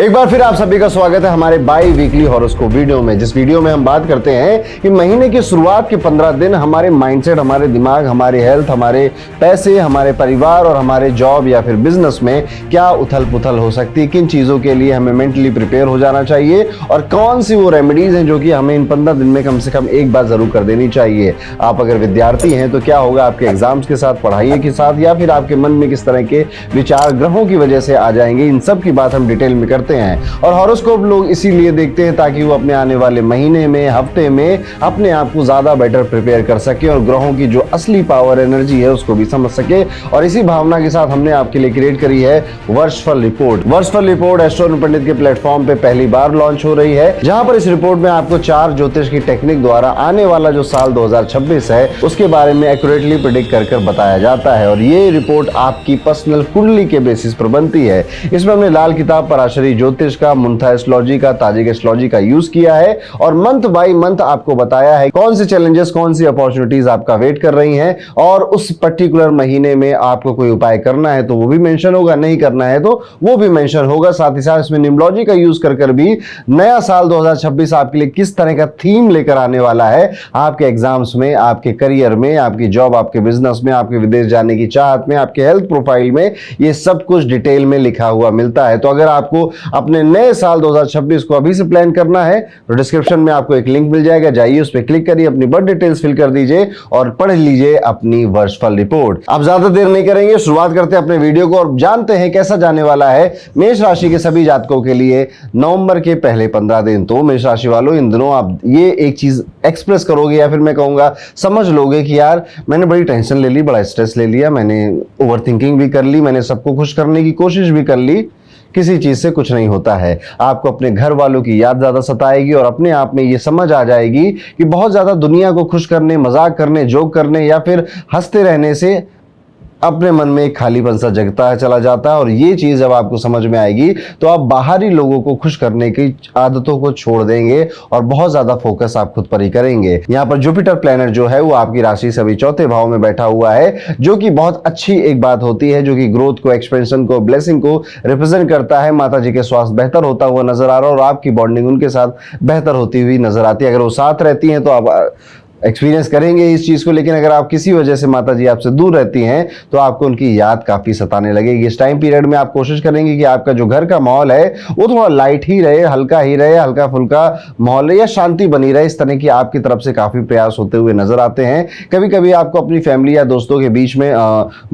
एक बार फिर आप सभी का स्वागत है हमारे बाई वीकली हॉरोस्कोप वीडियो में, जिस वीडियो में हम बात करते हैं कि महीने की शुरुआत के 15 दिन हमारे माइंडसेट, हमारे दिमाग, हमारी हेल्थ, हमारे पैसे, हमारे परिवार और हमारे जॉब या फिर बिजनेस में क्या उथल पुथल हो सकती है, किन चीज़ों के लिए हमें मेंटली प्रिपेयर हो जाना चाहिए और कौन सी वो रेमेडीज हैं जो कि हमें इन 15 दिन में कम से कम एक बार जरूर कर देनी चाहिए। आप अगर विद्यार्थी हैं तो क्या होगा आपके एग्जाम्स के साथ, पढ़ाई के साथ, या फिर आपके मन में किस तरह के विचार ग्रहों की वजह से आ जाएंगे, इन सब की बात हम डिटेल में करते हैं। और हॉरोस्कोप लोग इसीलिए देखते हैं ताकि वो अपने आने वाले महीने में, हफ्ते में अपने आप को ज्यादा बेटर प्रिपेयर कर सके और ग्रहों की जो असली पावर, एनर्जी है उसको भी समझ सके। और इसी भावना के साथ हमने आपके लिए क्रिएट करी है वर्षफल रिपोर्ट। वर्षफल रिपोर्ट एस्ट्रो पंडित के प्लेटफॉर्म पे पहली बार लॉन्च हो रही है, जहां पर इस रिपोर्ट में आपको 4 ज्योतिष की टेक्निक द्वारा आने वाला जो साल 2026 है उसके बारे में एक्यूरेटली प्रेडिक्ट कर बताया जाता है। और ये रिपोर्ट आपकी पर्सनल कुंडली के बेसिस पर बनती है। इसमें हमने लाल किताब, पराशरी ज्योतिष का, मुंथा एस्ट्रोलॉजी का, ताजिक एस्ट्रोलॉजी का यूज किया है और मंथ बाय मंथ आपको बताया है कौन से चैलेंजेस, कौन सी अपॉर्चुनिटीज आपका वेट कर रही हैं और उस पर्टिकुलर महीने में आपको कोई उपाय करना है तो वो भी मेंशन होगा, नहीं करना है तो वो भी मेंशन होगा। साथ ही साथ इसमें न्यूमरोलॉजी का यूज कर भी नया साल 2026 आपके लिए किस तरह का थीम लेकर आने वाला है, आपके एग्जाम्स में, आपके करियर में, आपकी जॉब, आपके बिजनेस में, आपके विदेश जाने की चाहत में, आपके हेल्थ प्रोफाइल में, ये सब कुछ डिटेल में लिखा हुआ मिलता है। तो अगर आपको अपने नए साल 2026 को अभी से प्लान करना है तो डिस्क्रिप्शन में आपको एक लिंक मिल जाएगा, जाइए उस पर क्लिक करिए, अपनी बर्थ डिटेल्स फिल कर दीजिए और पढ़ लीजिए अपनी वर्षफल रिपोर्ट। अब ज्यादा देर नहीं करेंगे, शुरुआत करते हैं अपने वीडियो को और जानते हैं कैसा जाने वाला है मेष राशि के सभी जातकों के लिए नवंबर के पहले 15 दिन। तो मेष राशि वालों, इन दिनों आप ये एक चीज एक्सप्रेस करोगे या फिर मैं कहूंगा समझ लोगे कि यार मैंने बड़ी टेंशन ले ली, बड़ा स्ट्रेस ले लिया, मैंने ओवर थिंकिंग भी कर ली, मैंने सबको खुश करने की कोशिश भी कर ली, किसी चीज से कुछ नहीं होता है। आपको अपने घर वालों की याद ज्यादा सताएगी और अपने आप में ये समझ आ जाएगी कि बहुत ज्यादा दुनिया को खुश करने, मजाक करने, जोक करने या फिर हंसते रहने से अपने मन में एक खालीपन सा जगता है, चला जाता है। और ये चीज जब आपको समझ में आएगी तो आप बाहरी लोगों को खुश करने की आदतों को छोड़ देंगे और बहुत ज्यादा फोकस आप खुद पर ही करेंगे। यहाँ पर जुपिटर प्लैनेट जो है वो आपकी राशि से अभी चौथे भाव में बैठा हुआ है, जो कि बहुत अच्छी एक बात होती है, जो कि ग्रोथ को, एक्सपेंशन को, ब्लेसिंग को रिप्रेजेंट करता है। माता जी के स्वास्थ्य बेहतर होता हुआ नजर आ रहा है और आपकी बॉन्डिंग उनके साथ बेहतर होती हुई नजर आती है। अगर वो साथ रहती हैं तो आप एक्सपीरियंस करेंगे इस चीज को, लेकिन अगर आप किसी वजह से माता जी आपसे दूर रहती हैं तो आपको उनकी याद काफी सताने लगेगी। इस टाइम पीरियड में आप कोशिश करेंगे कि आपका जो घर का माहौल है वो थोड़ा लाइट ही रहे, हल्का ही रहे, हल्का फुल्का माहौल रहे या शांति बनी रहे। इस तरह की आपकी तरफ से काफी प्रयास होते हुए नजर आते हैं। कभी कभी आपको अपनी फैमिली या दोस्तों के बीच में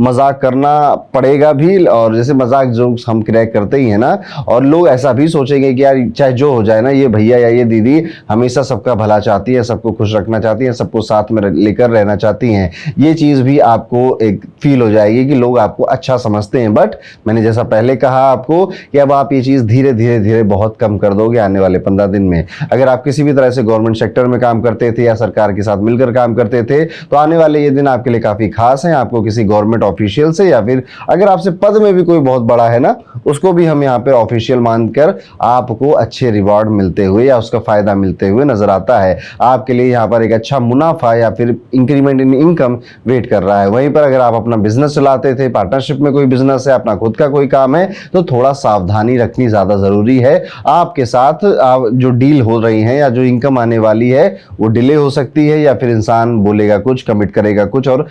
मजाक करना पड़ेगा भी, और जैसे मजाक जोक्स हम क्रैक करते ही है ना, और लोग ऐसा भी सोचेंगे कि यार चाहे जो हो जाए ना, ये भैया या ये दीदी हमेशा सबका भला चाहती है, सबको खुश रखना चाहती है, सबको साथ में लेकर रहना चाहती हैं। ये चीज भी आपको एक फील हो जाएगी कि लोग आपको अच्छा समझते हैं। बट मैंने जैसा पहले कहा आपको कि अब आप ये चीज धीरे धीरे धीरे बहुत कम कर दोगे आने वाले 15 दिन में। अगर आप किसी भी तरह से गवर्नमेंट सेक्टर में काम करते थे या सरकार के साथ मिलकर काम करते थे तो आने वाले ये दिन आपके लिए काफी खास हैं। आपको किसी गवर्नमेंट ऑफिशियल से या फिर अगर आपसे पद में भी कोई बहुत बड़ा है ना, उसको भी हम यहाँ पे ऑफिशियल मानकर आपको अच्छे रिवॉर्ड मिलते हुए या उसका फायदा मिलते हुए नजर आता है। आपके लिए यहाँ पर एक अच्छा मुनाफा या फिर इंक्रीमेंट इन इनकम वेट कर रहा है। वहीं पर अगर आप अपना बिजनेस चलाते थे, पार्टनरशिप में कोई बिजनेस है, अपना खुद का कोई काम है, तो थोड़ा सावधानी रखनी ज्यादा जरूरी है। आपके साथ जो डील हो रही है या जो इनकम आने वाली है वो डिले हो सकती है, या फिर इंसान बोलेगा कुछ, कमिट करेगा कुछ और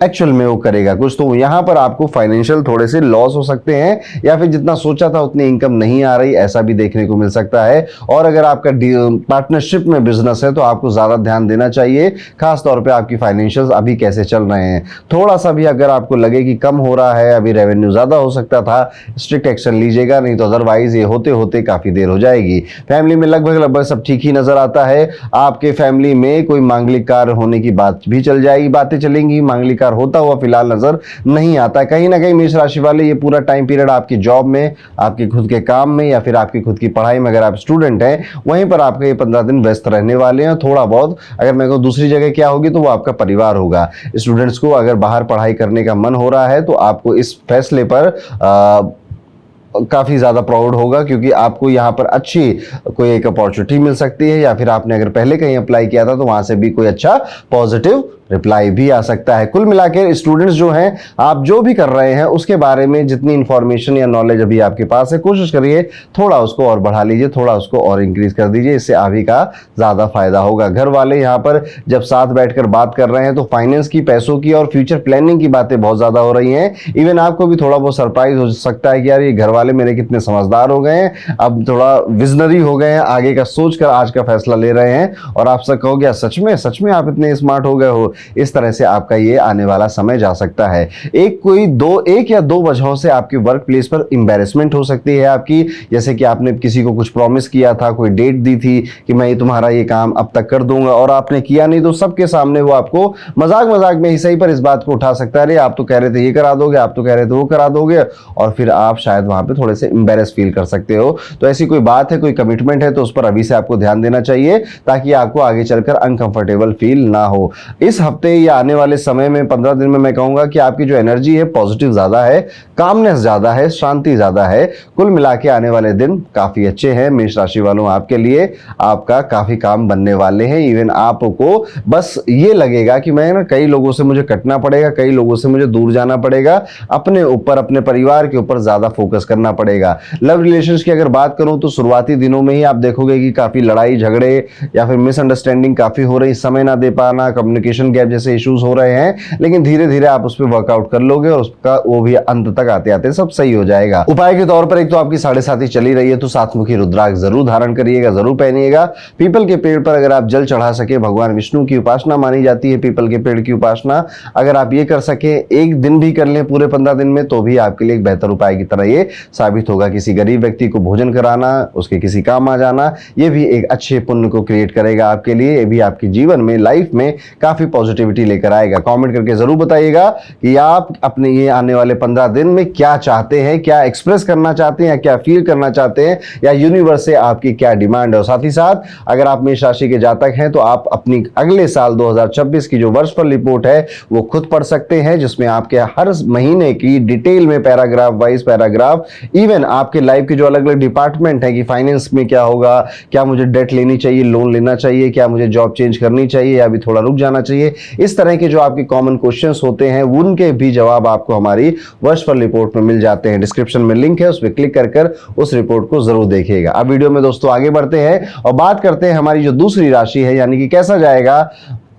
एक्चुअल में वो करेगा कुछ। तो यहां पर आपको फाइनेंशियल थोड़े से लॉस हो सकते हैं या फिर जितना सोचा था उतनी इनकम नहीं आ रही, ऐसा भी देखने को मिल सकता है। और अगर आपका पार्टनरशिप में बिजनेस है तो आपको ज्यादा ध्यान देना चाहिए, खास तौर पे आपकी फाइनेंशियल्स अभी कैसे चल रहे हैं। थोड़ा सा भी अगर आपको लगे कि कम हो रहा है, अभी रेवेन्यू ज्यादा हो सकता था, स्ट्रिक्ट एक्शन लीजिएगा, नहीं तो अदरवाइज ये होते होते काफी देर हो जाएगी। फैमिली में लगभग सब ठीक ही नजर आता है। आपके फैमिली में कोई मांगलिक कार्य होने की बात भी चल जाएगी, बातें चलेंगी, मांगलिक होता हुआ फिलहाल नजर नहीं आता। कहीं ना कहीं मेष राशि वाले ये पूरा टाइम पीरियड आपकी जॉब में, आपके खुद के काम में या फिर आपकी खुद की पढ़ाई में, अगर आप स्टूडेंट हैं वहीं पर आपके ये 15 दिन व्यस्त रहने वाले हैं। थोड़ा बहुत अगर मैं कहूँ दूसरी जगह क्या होगी तो वो आपका परिवार होगा। स्टूडेंट्स को अगर बाहर पढ़ाई करने का मन हो रहा है तो आपको इस फैसले पर काफी ज्यादा प्राउड होगा, क्योंकि आपको यहाँ पर अच्छी कोई एक अपॉर्चुनिटी मिल सकती है, या फिर आपने अगर पहले कहीं अप्लाई किया था तो वहां से भी कोई अच्छा पॉजिटिव रिप्लाई भी आ सकता है। कुल मिलाकर स्टूडेंट्स जो हैं, आप जो भी कर रहे हैं उसके बारे में जितनी इंफॉर्मेशन या नॉलेज अभी आपके पास है, कोशिश करिए थोड़ा उसको और बढ़ा लीजिए, थोड़ा उसको और इंक्रीज कर दीजिए। इससे आप ही का ज्यादा फायदा होगा। घर वाले यहाँ पर जब साथ बैठकर बात कर रहे हैं तो फाइनेंस की, पैसों की और फ्यूचर प्लानिंग की बातें बहुत ज्यादा हो रही हैं। इवन आपको भी थोड़ा बहुत सरप्राइज हो सकता है कि यार ये घर वाले मेरे कितने समझदार हो गए हैं, अब थोड़ा विजनरी हो गए हैं, आगे का सोचकर आज का फैसला ले रहे हैं। और आप सब कहोगे सच में आप इतने स्मार्ट हो गए हो। इस तरह से आपका ये आने वाला समय जा सकता है। एक या दो वजहों से आपकी वर्क प्लेस पर एम्बैरेसमेंट हो सकती है आपकी, जैसे कि आपने किसी को कुछ प्रॉमिस किया था, कोई डेट दी थी कि मैं तुम्हारा ये काम अब तक कर दूंगा और आपने किया नहीं, तो सबके सामने वो आपको मजाक मजाक में ही सही पर इस बात को उठा सकता है, अरे आप तो कह रहे थे ये करा दोगे, आप तो कह रहे थे वो करा दोगे, और फिर आप शायद वहां पे थोड़े से एम्बैरेस फील कर सकते हो। तो ऐसी कोई बात है, कोई कमिटमेंट है तो उस पर अभी से आपको ध्यान देना चाहिए, ताकि आपको आगे चलकर अनकंफर्टेबल फील ना हो। इस हफ्ते या आने वाले समय में 15 दिन में मैं कहूंगा कि आपकी जो एनर्जी है पॉजिटिव ज्यादा है, कामनेस ज्यादा है, शांति ज्यादा है। कुल मिला के आने वाले दिन काफी अच्छे हैं मेष राशि वालों आपके लिए। आपका काफी काम बनने वाले हैं। इवन आपको बस ये लगेगा कि मैं ना कई लोगों से मुझे कटना पड़ेगा, कई लोगों से मुझे दूर जाना पड़ेगा, अपने ऊपर, अपने परिवार के ऊपर ज्यादा फोकस करना पड़ेगा। लव रिलेशंस की अगर बात करूं तो शुरुआती दिनों में ही आप देखोगे कि काफी लड़ाई झगड़े या फिर मिसअंडरस्टैंडिंग काफी हो रही, समय ना दे पाना, कम्युनिकेशन गैप जैसे इश्यूज हो रहे हैं, लेकिन धीरे धीरे आप उस पर वर्कआउट कर लोगे और उसका वो भी अंत तक आते आते सब सही हो जाएगा। उपाय के तौर पर एक तो आपकी 7.5 चली रही है तो सातमुखी रुद्राक्ष जरूर धारण करिएगा, जरूर पहनिएगा। पीपल के पेड़ पर अगर आप जल चढ़ा सके, भगवान विष्णु की उपासना मानी जाती है पीपल के पेड़ की उपासना, अगर आप ये कर सके, एक दिन भी कर लें पूरे 15 दिन में, तो भी आपके लिए एक बेहतर उपाय की तरह ये साबित होगा। किसी गरीब व्यक्ति को भोजन कराना, उसके किसी काम आ जाना, ये भी एक अच्छे पुण्य को क्रिएट करेगा आपके लिए। ये भी आपके जीवन में, लाइफ में काफी पॉजिटिविटी लेकर आएगा। कमेंट करके जरूर बताइएगा कि आप अपने ये आने वाले 15 दिन में क्या चाहते हैं, क्या एक्सप्रेस करना चाहते हैं, या क्या फील करना चाहते हैं, या यूनिवर्स से आपकी क्या डिमांड है। और साथ ही साथ अगर आप मेष राशि के जातक हैं तो आप अपनी अगले साल 2026 की जो वर्षफल रिपोर्ट है वो खुद पढ़ सकते हैं, जिसमें आपके हर महीने की डिटेल में पैराग्राफ वाइज पैराग्राफ, इवन आपके लाइफ के जो अलग अलग डिपार्टमेंट है कि फाइनेंस में क्या होगा, क्या मुझे डेट लेनी चाहिए, लोन लेना चाहिए, क्या मुझे जॉब चेंज करनी चाहिए या अभी थोड़ा रुक जाना चाहिए, इस तरह के जो आपके कॉमन क्वेश्चंस होते हैं उनके भी जवाब आपको हमारी वर्षफल रिपोर्ट में मिल जाते हैं। डिस्क्रिप्शन में लिंक है, उस पर क्लिक कर उस रिपोर्ट को जरूर देखिएगा। अब वीडियो में दोस्तों आगे बढ़ते हैं और बात करते हैं हमारी जो दूसरी राशि है, यानी कि कैसा जाएगा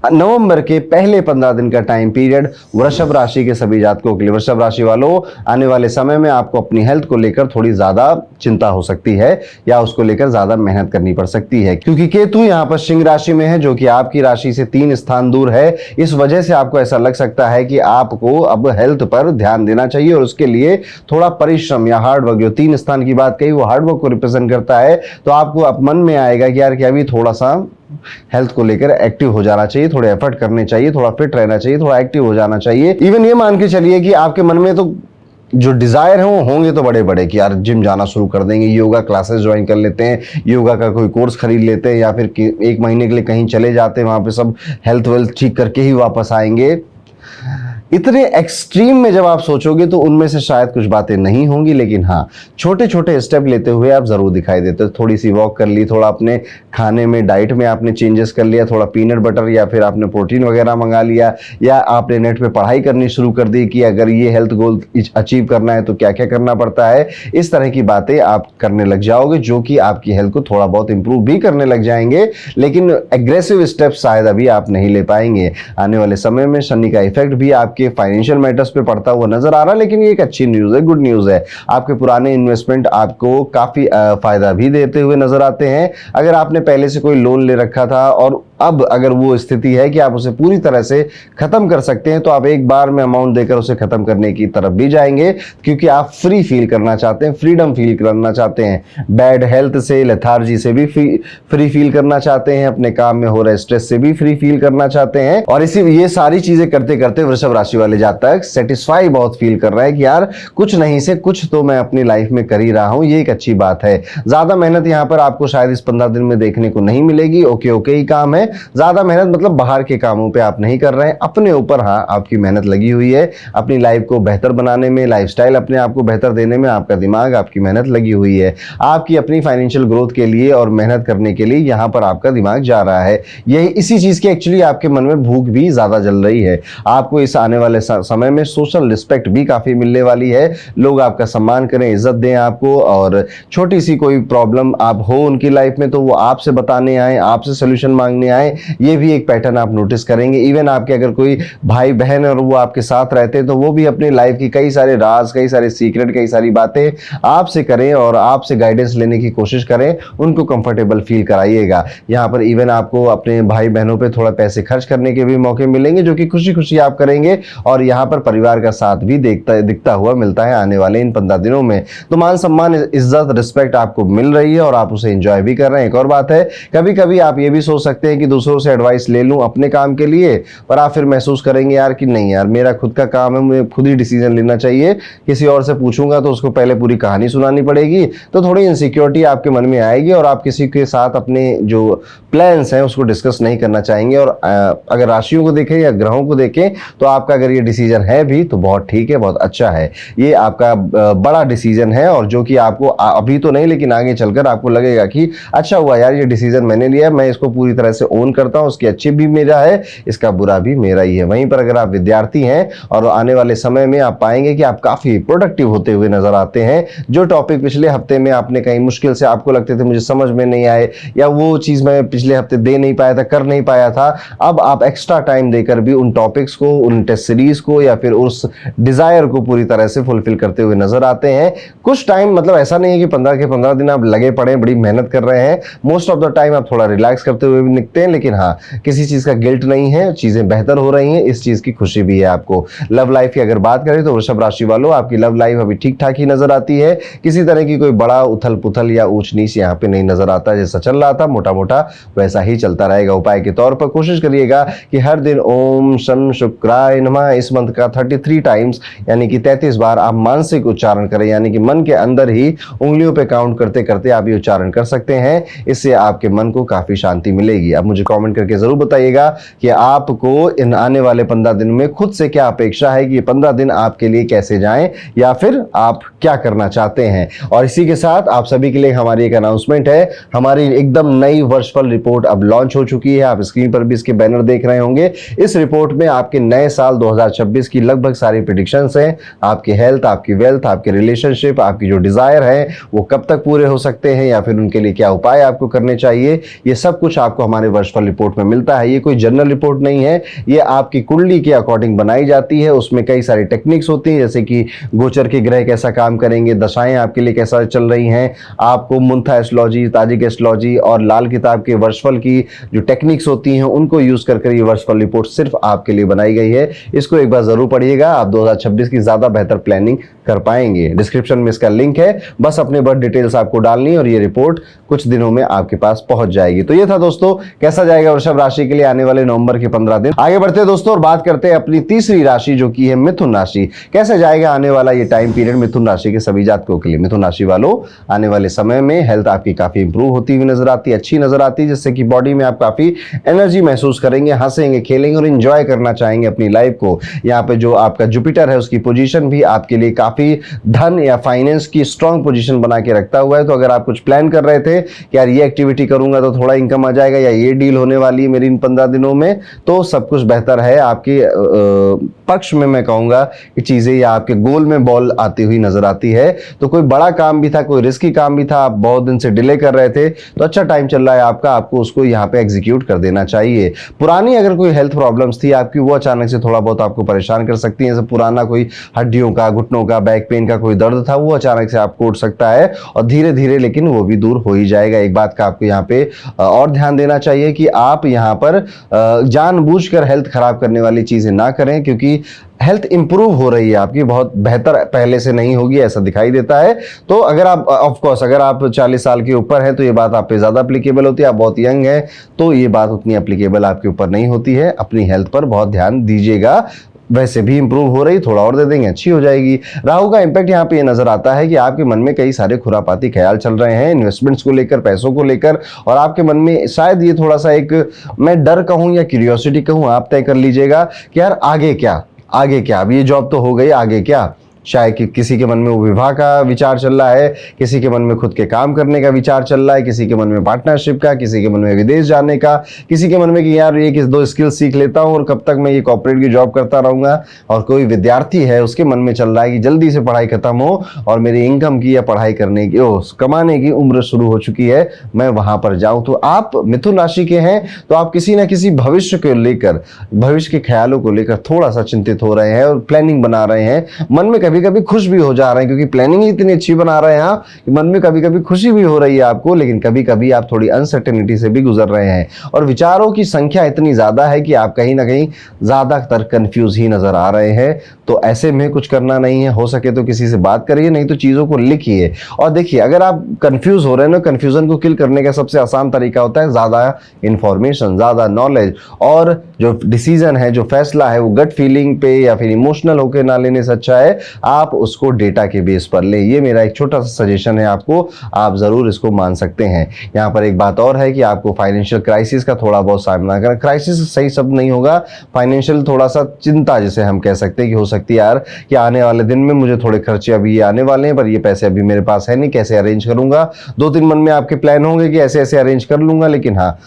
नवंबर के पहले 15 दिन का टाइम पीरियड वृषभ राशि के सभी जातकों के लिए। वृषभ राशि वालों, आने वाले समय में आपको अपनी हेल्थ को लेकर थोड़ी ज्यादा चिंता हो सकती है या उसको लेकर ज्यादा मेहनत करनी पड़ सकती है, क्योंकि केतु यहाँ पर सिंह राशि में है, जो कि आपकी राशि से 3 स्थान दूर है। इस वजह से आपको ऐसा लग सकता है कि आपको अब हेल्थ पर ध्यान देना चाहिए और उसके लिए थोड़ा परिश्रम या हार्डवर्क, जो 3 स्थान की बात कही वो हार्डवर्क को रिप्रेजेंट करता है, तो आपको अब मन में आएगा कि यार क्या अभी थोड़ा सा हेल्थ को लेकर एक्टिव हो जाना चाहिए, थोड़े एफर्ट करने चाहिए, थोड़ा फिट रहना चाहिए, थोड़ा एक्टिव हो जाना चाहिए। इवन ये मान के चलिए कि आपके मन में तो जो डिजायर है वो होंगे तो बड़े बड़े कि यार जिम जाना शुरू कर देंगे, योगा क्लासेस ज्वाइन कर लेते हैं, योगा का कोई कोर्स खरीद लेते हैं, या फिर 1 महीने के लिए कहीं चले जाते हैं, वहां पे सब हेल्थ वेल्थ ठीक करके ही वापस आएंगे। इतने एक्सट्रीम में जब आप सोचोगे तो उनमें से शायद कुछ बातें नहीं होंगी, लेकिन हाँ छोटे छोटे स्टेप लेते हुए आप जरूर दिखाई देते हो। थोड़ी सी वॉक कर ली, थोड़ा अपने खाने में, डाइट में आपने चेंजेस कर लिया, थोड़ा पीनट बटर या फिर आपने प्रोटीन वगैरह मंगा लिया, या आपने नेट पे पढ़ाई करनी शुरू कर दी कि अगर ये हेल्थ गोल अचीव करना है तो क्या क्या करना पड़ता है। इस तरह की बातें आप करने लग जाओगे, जो कि आपकी हेल्थ को थोड़ा बहुत इंप्रूव भी करने लग जाएंगे, लेकिन एग्रेसिव स्टेप शायद अभी आप नहीं ले पाएंगे। आने वाले समय में शनि का इफेक्ट भी आपके फाइनेंशियल मैटर्स पे पड़ता हुआ नजर आ रहा है, लेकिन ये एक अच्छी न्यूज है, गुड न्यूज है। आपके पुराने इन्वेस्टमेंट आपको काफी फायदा भी देते हुए नजर आते हैं। अगर आपने पहले से कोई लोन ले रखा था और अब अगर वो स्थिति है कि आप उसे पूरी तरह से खत्म कर सकते हैं, तो आप एक बार में अमाउंट देकर उसे खत्म करने की तरफ भी जाएंगे, क्योंकि आप फ्री फील करना चाहते हैं, फ्रीडम फील करना चाहते हैं, बैड हेल्थ से, लेथार्जी से भी फ्री फील करना चाहते हैं, अपने काम में हो रहे स्ट्रेस से भी फ्री फील करना चाहते हैं। और इसी ये सारी चीजें करते करते वृषभ राशि वाले जातक सेटिस्फाई बहुत फील कर रहे हैं कि यार कुछ नहीं से कुछ तो मैं अपनी लाइफ में कर ही रहा हूं, ये एक अच्छी बात है। ज्यादा मेहनत यहां पर आपको शायद इस 15 दिन में देखने को नहीं मिलेगी, ओके ही काम है, ज़्यादा मेहनत मतलब बाहर के कामों पे आप नहीं कर रहे हैं, अपने ऊपर हाँ आपकी मेहनत लगी हुई है, अपनी लाइफ को बेहतर बनाने में, लाइफस्टाइल अपने आप को बेहतर देने में आपका दिमाग, आपकी मेहनत लगी हुई है। आपकी अपनी फाइनेंशियल ग्रोथ के लिए और मेहनत करने के लिए यहाँ पर आपका दिमाग जा रहा है। यही इसी चीज़ की एक्चुअली आपके मन में भूख भी ज़्यादा जल रही है। आपको इस आने वाले समय में सोशल रिस्पेक्ट भी काफ़ी मिलने वाली है, लोग आपका सम्मान करें, इज्जत दें आपको, और छोटी सी कोई प्रॉब्लम आप हो उनकी लाइफ में तो वो आपसे बताने आए, आपसे सोल्यूशन मांगने आए। ये भी एक पैटर्न आप नोटिस करेंगे। इवन आपके अगर कोई भाई बहन है और वो आपके साथ रहते हैं तो वो भी अपनी लाइफ की कई सारे राज, कई सारे सीक्रेट, कई सारी बातें आपसे करें और आपसे गाइडेंस लेने की कोशिश करें, उनको कंफर्टेबल फील कराइएगा। यहाँ पर इवन आपको अपने भाई बहनों पे थोड़ा पैसे खर्च करने के भी मौके मिलेंगे जो कि खुशी खुशी आप करेंगे, और यहाँ पर परिवार का साथ भी दिखता हुआ मिलता है आने वाले इन 15 दिनों में। तो मान सम्मान, इज्जत, रिस्पेक्ट आपको मिल रही है और आप उसे एंजॉय भी कर रहे हैं। एक और बात है, कभी कभी आप ये भी सोच सकते हैं कि दूसरों से एडवाइस ले लूं अपने काम के लिए, पर आप फिर महसूस करेंगे यार कि नहीं यार, मेरा खुद का काम है, मुझे खुद ही डिसीजन लेना चाहिए, किसी और से पूछूंगा तो उसको पहले पूरी कहानी सुनानी पड़ेगी, तो थोड़ी इनसिक्योरिटी आपके मन में आएगी और आप किसी के साथ अपने जो प्लान्स हैं उसको डिस्कस नहीं करना चाहेंगे। और अगर राशियों को देखें या ग्रहों को देखें तो आपका अगर ये डिसीजन है भी तो बहुत ठीक है, बहुत अच्छा है। ये आपका बड़ा डिसीजन है और जो कि आपको अभी तो नहीं लेकिन आगे चलकर आपको लगेगा कि अच्छा हुआ यार ये डिसीजन मैंने लिया, मैं इसको पूरी तरह से ओन करता हूँ, उसकी अच्छी भी मेरा है, इसका बुरा भी मेरा ही है। वहीं पर अगर आप विद्यार्थी हैं और आने वाले समय में आप पाएंगे कि आप काफी प्रोडक्टिव होते हुए नजर आते हैं। जो टॉपिक पिछले हफ्ते में आपने कहीं मुश्किल से आपको लगते थे मुझे समझ में नहीं आए, या वो चीज मैं पिछले हफ्ते दे नहीं पाया था, कर नहीं पाया था, अब आप एक्स्ट्रा टाइम देकर भी उन टॉपिक्स को, उन टेस्ट सीरीज को या फिर उस डिजायर को पूरी तरह से फुलफिल करते हुए नजर आते हैं। कुछ टाइम मतलब ऐसा नहीं है कि 15 के 15 दिन आप लगे पड़े बड़ी मेहनत कर रहे हैं, मोस्ट ऑफ द टाइम आप थोड़ा रिलैक्स करते हुए भी निकलते हैं, लेकिन हाँ किसी चीज का गिल्ट नहीं है, चीजें बेहतर हो रही हैं, इस चीज की खुशी भी है आपको। लव लाइफ की अगर बात करें तो वृषभ राशि वालों, आपकी लव लाइफ अभी ठीक ठाक ही नजर आती है, किसी तरह की कोई बड़ा उथल पुथल या ऊंच नीच यहाँ पे नहीं नजर आता। जैसा चल रहा था मोटा मोटा वैसा ही चलता रहेगा। उपाय के तौर पर कोशिश करिएगा कि हर दिन ओम शम शुक्राय नमः इस मंत्र का 33 टाइम्स यानी कि 33 बार आप मानसिक उच्चारण करें, यानी कि मन के अंदर ही उंगलियों पे काउंट करते करते आप ये उच्चारण कर सकते हैं। इससे आपके मन को काफी शांति मिलेगी। अब मुझे कमेंट करके जरूर बताइएगा कि आपको इन आने वाले 15 दिन में खुद से क्या अपेक्षा है कि ये 15 दिन आपके लिए कैसे जाएं, या फिर आप क्या करना चाहते हैं। और इसी के साथ आप सभी के लिए हमारी एक अनाउंसमेंट है, हमारी एकदम नई वर्षफल रिपोर्ट अब लॉन्च हो चुकी है। आप स्क्रीन पर भी इसके बैनर देख रहे होंगे। इस रिपोर्ट में आपके नए साल 2026 की लगभग सारी प्रेडिक्शंस हैं। आपकी हेल्थ, आपकी वेल्थ, आपके रिलेशनशिप, आपकी जो डिजायर है वो कब तक पूरे हो सकते हैं या फिर उनके लिए क्या उपाय आपको करने चाहिए, ये सब कुछ आपको हमारे वर्षफल रिपोर्ट में मिलता है। ये कोई जनरल रिपोर्ट नहीं है, ये आपकी कुंडली के अकॉर्डिंग बनाई जाती है। उसमें कई सारी टेक्निक्स होती हैं, जैसे कि गोचर के ग्रह कैसा काम करेंगे, दशाएं आपके लिए कैसा चल रही हैं, आपको मुंथा एस्ट्रोलॉजी, ताजिक एस्ट्रोलॉजी और लाल किताब के वर्षफल की जो टेक्निक्स होती हैं उनको यूज कर ये वर्षफल रिपोर्ट सिर्फ आपके लिए बनाई गई है। इसको एक बार जरूर पढ़िएगा, आप 2026 की ज्यादा बेहतर प्लानिंग कर पाएंगे। डिस्क्रिप्शन में इसका लिंक है, बस अपने बर्थ डिटेल्स आपको डालनी है और ये रिपोर्ट कुछ दिनों में आपके पास पहुंच जाएगी। तो ये था दोस्तों कैसा जाएगा वृषभ राशि के लिए आने वाले नवंबर के 15 दिन। आगे बढ़ते हैं दोस्तों और बात करते हैं अपनी तीसरी राशि जो की है मिथुन राशि। कैसे जाएगा आने वाला ये टाइम पीरियड मिथुन राशि के सभी जातकों के लिए। मिथुन राशि वालों, आने वाले समय में हेल्थ आपकी काफी इंप्रूव होती हुई नजर आती है, अच्छी नजर आती है, जिससे कि बॉडी में आप काफी एनर्जी महसूस करेंगे, हंसेंगे, खेलेंगे और एंजॉय करना चाहेंगे अपनी लाइफ को। यहाँ पे जो आपका जुपिटर है उसकी पोजीशन भी आपके लिए काफी धन या फाइनेंस की स्ट्रॉन्ग पोजीशन बना के रखता हुआ है। तो अगर आप कुछ प्लान कर रहे थे कि यार ये एक्टिविटी करूंगा तो थोड़ा इनकम आ जाएगा, या ये डील होने वाली है मेरी इन 15 दिनों में, तो सब कुछ बेहतर है आपके पक्ष में। मैं कहूंगा कि चीजें या आपके गोल में बॉल आती हुई नजर आती है। तो कोई बड़ा काम भी था, कोई रिस्की काम भी था, आप बहुत दिन से डिले कर रहे थे, तो अच्छा टाइम चल रहा है आपका, आपको उसको यहाँ पे एग्जीक्यूट कर देना चाहिए। पुरानी अगर कोई हेल्थ प्रॉब्लम्स थी आपकी, वो अचानक से थोड़ा बहुत आपको परेशान कर सकती है। जैसे पुराना कोई हड्डियों का, घुटनों का, बैक पेन का कोई दर्द था, वो अचानक से आपको उठ सकता है और धीरे धीरे लेकिन वो भी दूर हो ही जाएगा। एक बात का आपको यहाँ पे और ध्यान देना चाहिए कि आप यहाँ पर जानबूझकर हेल्थ खराब करने वाली चीजें ना करें, क्योंकि हेल्थ इंप्रूव हो रही है आपकी, बहुत बेहतर पहले से नहीं होगी ऐसा दिखाई देता है। तो अगर आप ऑफ कोर्स अगर आप 40 साल के ऊपर हैं तो ये बात आप पे ज्यादा एप्लीकेबल होती है, आप बहुत यंग हैं तो ये बात उतनी एप्लीकेबल आपके ऊपर नहीं होती है। अपनी हेल्थ पर बहुत ध्यान दीजिएगा, वैसे भी इंप्रूव हो रही, थोड़ा और दे देंगे अच्छी हो जाएगी। राहु का इंपैक्ट यहाँ पे ये नजर आता है कि आपके मन में कई सारे खुरापाती ख्याल चल रहे हैं इन्वेस्टमेंट्स को लेकर, पैसों को लेकर, और आपके मन में शायद ये थोड़ा सा एक, मैं डर कहूं या क्यूरियोसिटी कहूं, आप तय कर लीजिएगा कि यार आगे क्या, आगे क्या, अब ये जॉब तो हो गई, आगे क्या। शायद कि किसी के मन में वो विवाह का विचार चल रहा है, किसी के मन में खुद के काम करने का विचार चल रहा है, किसी के मन में पार्टनरशिप का, किसी के मन में विदेश जाने का, किसी के मन में कि यार ये दो स्किल सीख लेता हूँ और कब तक मैं ये कॉर्पोरेट की जॉब करता रहूंगा। और कोई विद्यार्थी है उसके मन में चल रहा है कि जल्दी से पढ़ाई खत्म हो और मेरी इनकम की या पढ़ाई करने की, कमाने की उम्र शुरू हो चुकी है, मैं वहां पर जाऊं। तो आप मिथुन राशि के हैं तो आप किसी ना किसी भविष्य को लेकर, भविष्य के ख्यालों को लेकर थोड़ा सा चिंतित हो रहे हैं और प्लानिंग बना रहे हैं। मन में कभी कभी खुश भी हो जा रहे हैं क्योंकि प्लानिंग ही इतनी अच्छी बना रहे हैं आप कि मन में कभी कभी खुशी भी हो रही है आपको, लेकिन कभी कभी आप थोड़ी अनसर्टेनिटी से भी गुजर रहे हैं और विचारों की संख्या इतनी ज्यादा है कि आप कहीं ना कहीं ज्यादातर कंफ्यूज ही नजर आ रहे हैं। तो ऐसे में कुछ करना नहीं है, हो सके तो किसी से बात करिए, नहीं तो चीजों को लिखिए। और देखिए, अगर आप कंफ्यूज हो रहे हैं ना, कंफ्यूजन को किल करने का सबसे आसान तरीका होता है ज्यादा इंफॉर्मेशन, ज्यादा नॉलेज, और जो डिसीजन है, जो फैसला है, वो गट फीलिंग पे या फिर इमोशनल होकर ना लेने से अच्छा है आप उसको डेटा के बेस पर ले। ये मेरा एक छोटा सा सजेशन है आपको, आप जरूर इसको मान सकते हैं। यहाँ पर एक बात और है कि आपको फाइनेंशियल क्राइसिस का थोड़ा बहुत सामना करना, क्राइसिस सही शब्द नहीं होगा, फाइनेंशियल थोड़ा सा चिंता जिसे हम कह सकते हैं कि हो सकती है यार कि आने वाले दिन में मुझे थोड़े खर्चे अभी ये आने वाले हैं पर ये पैसे अभी मेरे पास है नहीं, कैसे अरेंज करूंगा। 2-3 मन में आपके प्लान होंगे कि ऐसे ऐसे अरेंज कर लूंगा, लेकिन हाँ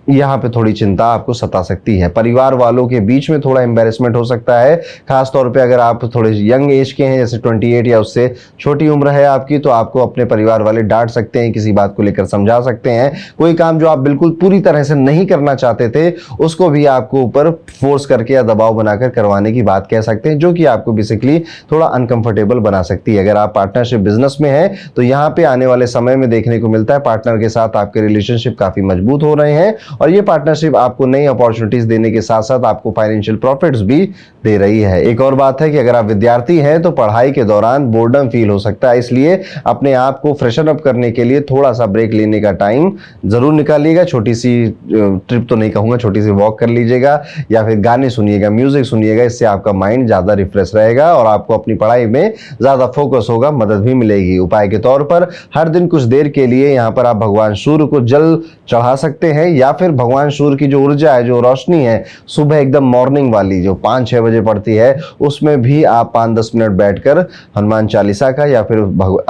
यहाँ पे थोड़ी चिंता आपको सता सकती है। परिवार वालों के बीच में थोड़ा एम्बेरसमेंट हो सकता है, खास तौर पे अगर आप थोड़े यंग एज के हैं, जैसे 28 या उससे छोटी उम्र है आपकी, तो आपको अपने परिवार वाले डांट सकते हैं, किसी बात को लेकर समझा सकते हैं। कोई काम जो आप बिल्कुल पूरी तरह से नहीं करना चाहते थे उसको भी आपको ऊपर फोर्स करके या दबाव बनाकर करवाने की बात कह सकते हैं, जो कि आपको बेसिकली थोड़ा अनकंफर्टेबल बना सकती है। अगर आप पार्टनरशिप बिजनेस में हैं तो यहाँ पे आने वाले समय में देखने को मिलता है पार्टनर के साथ आपके रिलेशनशिप काफी मजबूत हो रहे हैं और ये पार्टनरशिप आपको नई अपॉर्चुनिटीज देने के साथ साथ आपको फाइनेंशियल प्रॉफिट्स भी दे रही है। एक और बात है कि अगर आप विद्यार्थी हैं तो पढ़ाई के दौरान बोर्डम फील हो सकता है, इसलिए अपने आप को फ्रेशन अप करने के लिए थोड़ा सा ब्रेक लेने का टाइम जरूर निकालिएगा। छोटी सी ट्रिप तो नहीं कहूंगा, छोटी सी वॉक कर लीजिएगा या फिर गाने सुनिएगा, म्यूजिक सुनिएगा, इससे आपका माइंड ज्यादा रिफ्रेश रहेगा और आपको अपनी पढ़ाई में ज्यादा फोकस होगा, मदद भी मिलेगी। उपाय के तौर पर हर दिन कुछ देर के लिए यहाँ पर आप भगवान सूर्य को जल चढ़ा सकते हैं या फिर भगवान सूर्य की जो ऊर्जा है, जो रोशनी है सुबह एकदम मॉर्निंग वाली जो 5-6 बजे पड़ती है, उसमें भी आप 5-10 मिनट बैठकर हनुमान चालीसा का या फिर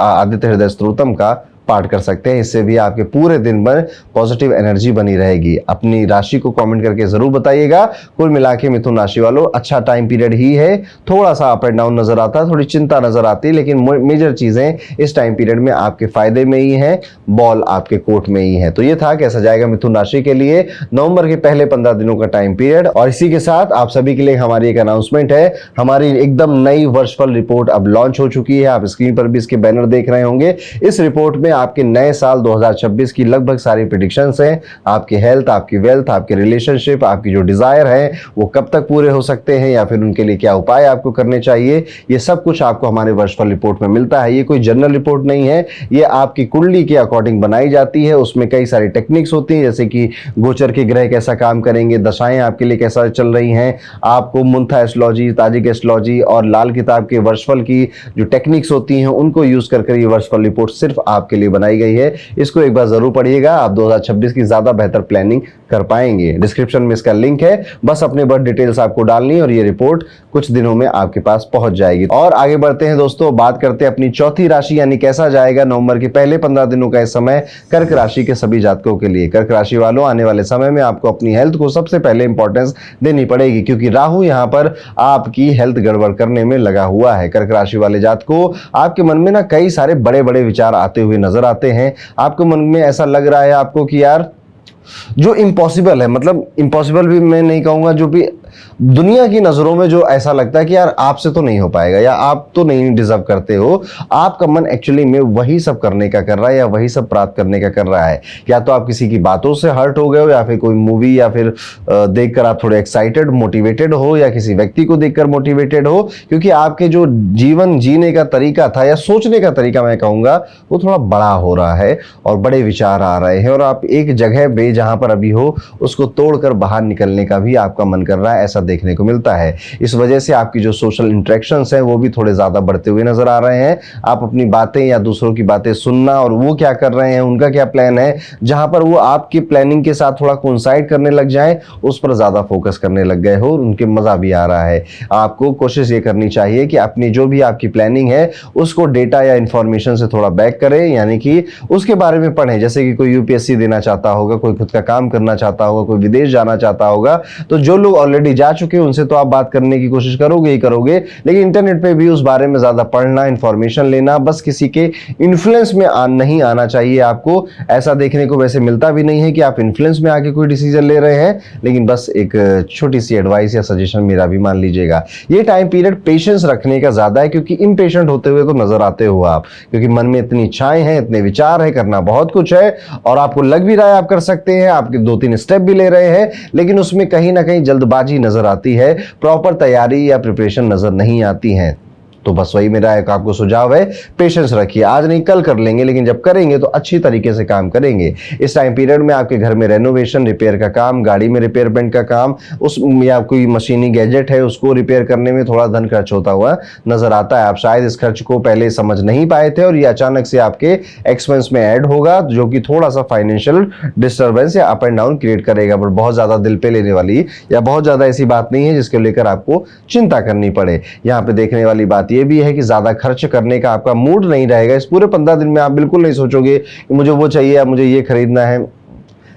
आदित्य हृदय स्तोत्रम का पाठ कर सकते हैं। इससे भी आपके पूरे दिन भर पॉजिटिव एनर्जी बनी रहेगी। अपनी राशि को कमेंट करके जरूर बताइएगा। कुल मिला के मिथुन राशि वालों अच्छा टाइम पीरियड ही है, थोड़ा सा अप एंड डाउन नजर आता है, थोड़ी चिंता नजर आती है, लेकिन मेजर चीजें इस टाइम पीरियड में आपके फायदे में ही है, बॉल आपके कोर्ट में ही है। तो ये था कैसा जाएगा मिथुन राशि के लिए नवंबर के पहले 15 दिनों का टाइम पीरियड। और इसी के साथ आप सभी के लिए हमारी एक अनाउंसमेंट है, हमारी एकदम नई वर्षफल रिपोर्ट अब लॉन्च हो चुकी है। आप स्क्रीन पर भी इसके बैनर देख रहे होंगे। इस रिपोर्ट में आपके नए साल 2026 की लगभग सारी प्रेडिक्शंस हैं। आपकी हेल्थ, आपकी वेल्थ, आपके रिलेशनशिप, आपकी जो डिजायर है वो कब तक पूरे हो सकते हैं या फिर उनके लिए क्या उपाय आपको करने चाहिए, ये सब कुछ आपको हमारे वर्षफल रिपोर्ट में मिलता है। ये कोई जनरल रिपोर्ट नहीं है, ये आपकी कुंडली के अकॉर्डिंग बनाई जाती है। उसमें कई सारी टेक्निक्स होती हैं, जैसे कि गोचर के ग्रह कैसा काम करेंगे, दशाएं आपके लिए कैसा चल रही हैं, आपको मुंथा एस्ट्रोलॉजी, ताजिक एस्ट्रोलॉजी और लाल किताब के वर्षफल की जो टेक्निक्स होती हैं उनको यूज कर ये वर्षफल रिपोर्ट सिर्फ आपके लिए बनाई गई है। इसको एक बार जरूर पढ़िएगा, आप 2026 की ज्यादा बेहतर प्लानिंग कर पाएंगे। डिस्क्रिप्शन में इसका लिंक है, बस अपने बर्थ डिटेल्स आपको डालनी और ये रिपोर्ट कुछ दिनों में आपके पास पहुंच जाएगी। और आगे बढ़ते हैं दोस्तों, बात करते हैं अपनी चौथी राशि यानी कैसा जाएगा नवंबर के पहले 15 दिनों का इस समय कर्क राशि के सभी जातकों के लिए। कर्क राशि वालों, आने वाले समय में आपको अपनी हेल्थ को सबसे पहले इंपॉर्टेंस देनी पड़ेगी क्योंकि राहु यहां पर आपकी हेल्थ गड़बड़ करने में लगा हुआ है। कर्क राशि वाले जातकों, आपके मन में ना कई सारे बड़े बड़े विचार आते हुए नजर आते हैं। आपके मन में ऐसा लग रहा है आपको कि यार जो इम्पॉसिबल है, मतलब इम्पॉसिबल भी मैं नहीं कहूंगा, जो भी दुनिया की नजरों में जो ऐसा लगता है कि यार आपसे तो नहीं हो पाएगा या आप तो नहीं डिजर्व करते हो, आपका मन एक्चुअली में वही सब करने का कर रहा है या वही सब प्राप्त करने का कर रहा है। या तो आप किसी की बातों से हर्ट हो गए हो या फिर कोई मूवी या फिर देखकर आप थोड़े एक्साइटेड मोटिवेटेड हो या किसी व्यक्ति को देखकर मोटिवेटेड हो, क्योंकि आपके जो जीवन जीने का तरीका था या सोचने का तरीका मैं कहूंगा वो थोड़ा बड़ा हो रहा है और बड़े विचार आ रहे हैं और आप एक जगह पे जहां पर अभी हो उसको तोड़कर बाहर निकलने का भी आपका मन कर रहा है। ऐसा देखने को मिलता है। इस वजह से आपकी जो सोशल इंटरेक्शंस हैं वो भी थोड़े ज़्यादा बढ़ते हुए नजर आ रहे हैं। आप अपनी बातें या दूसरों की बातें सुनना और वो क्या कर रहे हैं, उनका क्या प्लान है, जहां पर वो आपकी प्लानिंग के साथ थोड़ा कोइंसाइड करने लग जाएं, उस पर ज़्यादा फोकस करने लग गए हो, उनके मज़ा भी आ रहा है। आपको कोशिश ये करनी चाहिए कि अपनी जो भी आपकी प्लानिंग है उसको डेटा या इंफॉर्मेशन से थोड़ा बैक करें, यानी कि उसके बारे में पढ़ें। जैसे कि कोई यूपीएससी देना चाहता होगा, कोई खुद का काम करना चाहता होगा, कोई विदेश जाना चाहता होगा, तो जो लोग ऑलरेडी जा चुके हैं उनसे तो आप बात करने की कोशिश करोगे ही करोगे, लेकिन इंटरनेट पे भी उस बारे में ज्यादा पढ़ना, इंफॉर्मेशन लेना, बस किसी के इन्फ्लुएंस में नहीं आना चाहिए। आपको ऐसा देखने को वैसे मिलता भी नहीं है कि आप इन्फ्लुएंस में आके कोई डिसीजन ले रहे हैं, लेकिन बस एक छोटी सी एडवाइस या सजेशन मेरा भी मान लीजिएगा। ये टाइम पीरियड पेशेंस रखने का ज्यादा है, क्योंकि इम्पेशेंट होते हुए तो नजर आते हो आप, क्योंकि मन में इतनी इच्छाएं हैं, इतने विचार है, करना बहुत कुछ है और आपको लग भी रहा है आप कर सकते हैं, आपके 2-3 स्टेप भी ले रहे हैं, लेकिन उसमें कहीं ना कहीं जल्दबाजी नजर आती है, प्रॉपर तैयारी या प्रिपरेशन नजर नहीं आती है। तो बस वही मेरा एक आपको सुझाव है, पेशेंस रखिए, आज नहीं कल कर लेंगे, लेकिन जब करेंगे तो अच्छी तरीके से काम करेंगे। इस टाइम पीरियड में आपके घर में रेनोवेशन, रिपेयर का काम, गाड़ी में रिपेयरमेंट का काम, उस या कोई मशीनी गैजेट है उसको रिपेयर करने में थोड़ा धन खर्च होता हुआ नजर आता है। आप शायद इस खर्च को पहले समझ नहीं पाए थे और ये अचानक से आपके एक्सपेंस में ऐड होगा, जो कि थोड़ा सा फाइनेंशियल डिस्टर्बेंस या अप एंड डाउन क्रिएट करेगा, बट बहुत ज्यादा दिल पे लेने वाली या बहुत ज्यादा ऐसी बात नहीं है जिसके लेकर आपको चिंता करनी पड़े। यहाँ पे देखने वाली बात ये भी है कि ज्यादा खर्च करने का आपका मूड नहीं रहेगा। इस पूरे 15 दिन में आप बिल्कुल नहीं सोचोगे कि मुझे वो चाहिए या मुझे ये खरीदना है,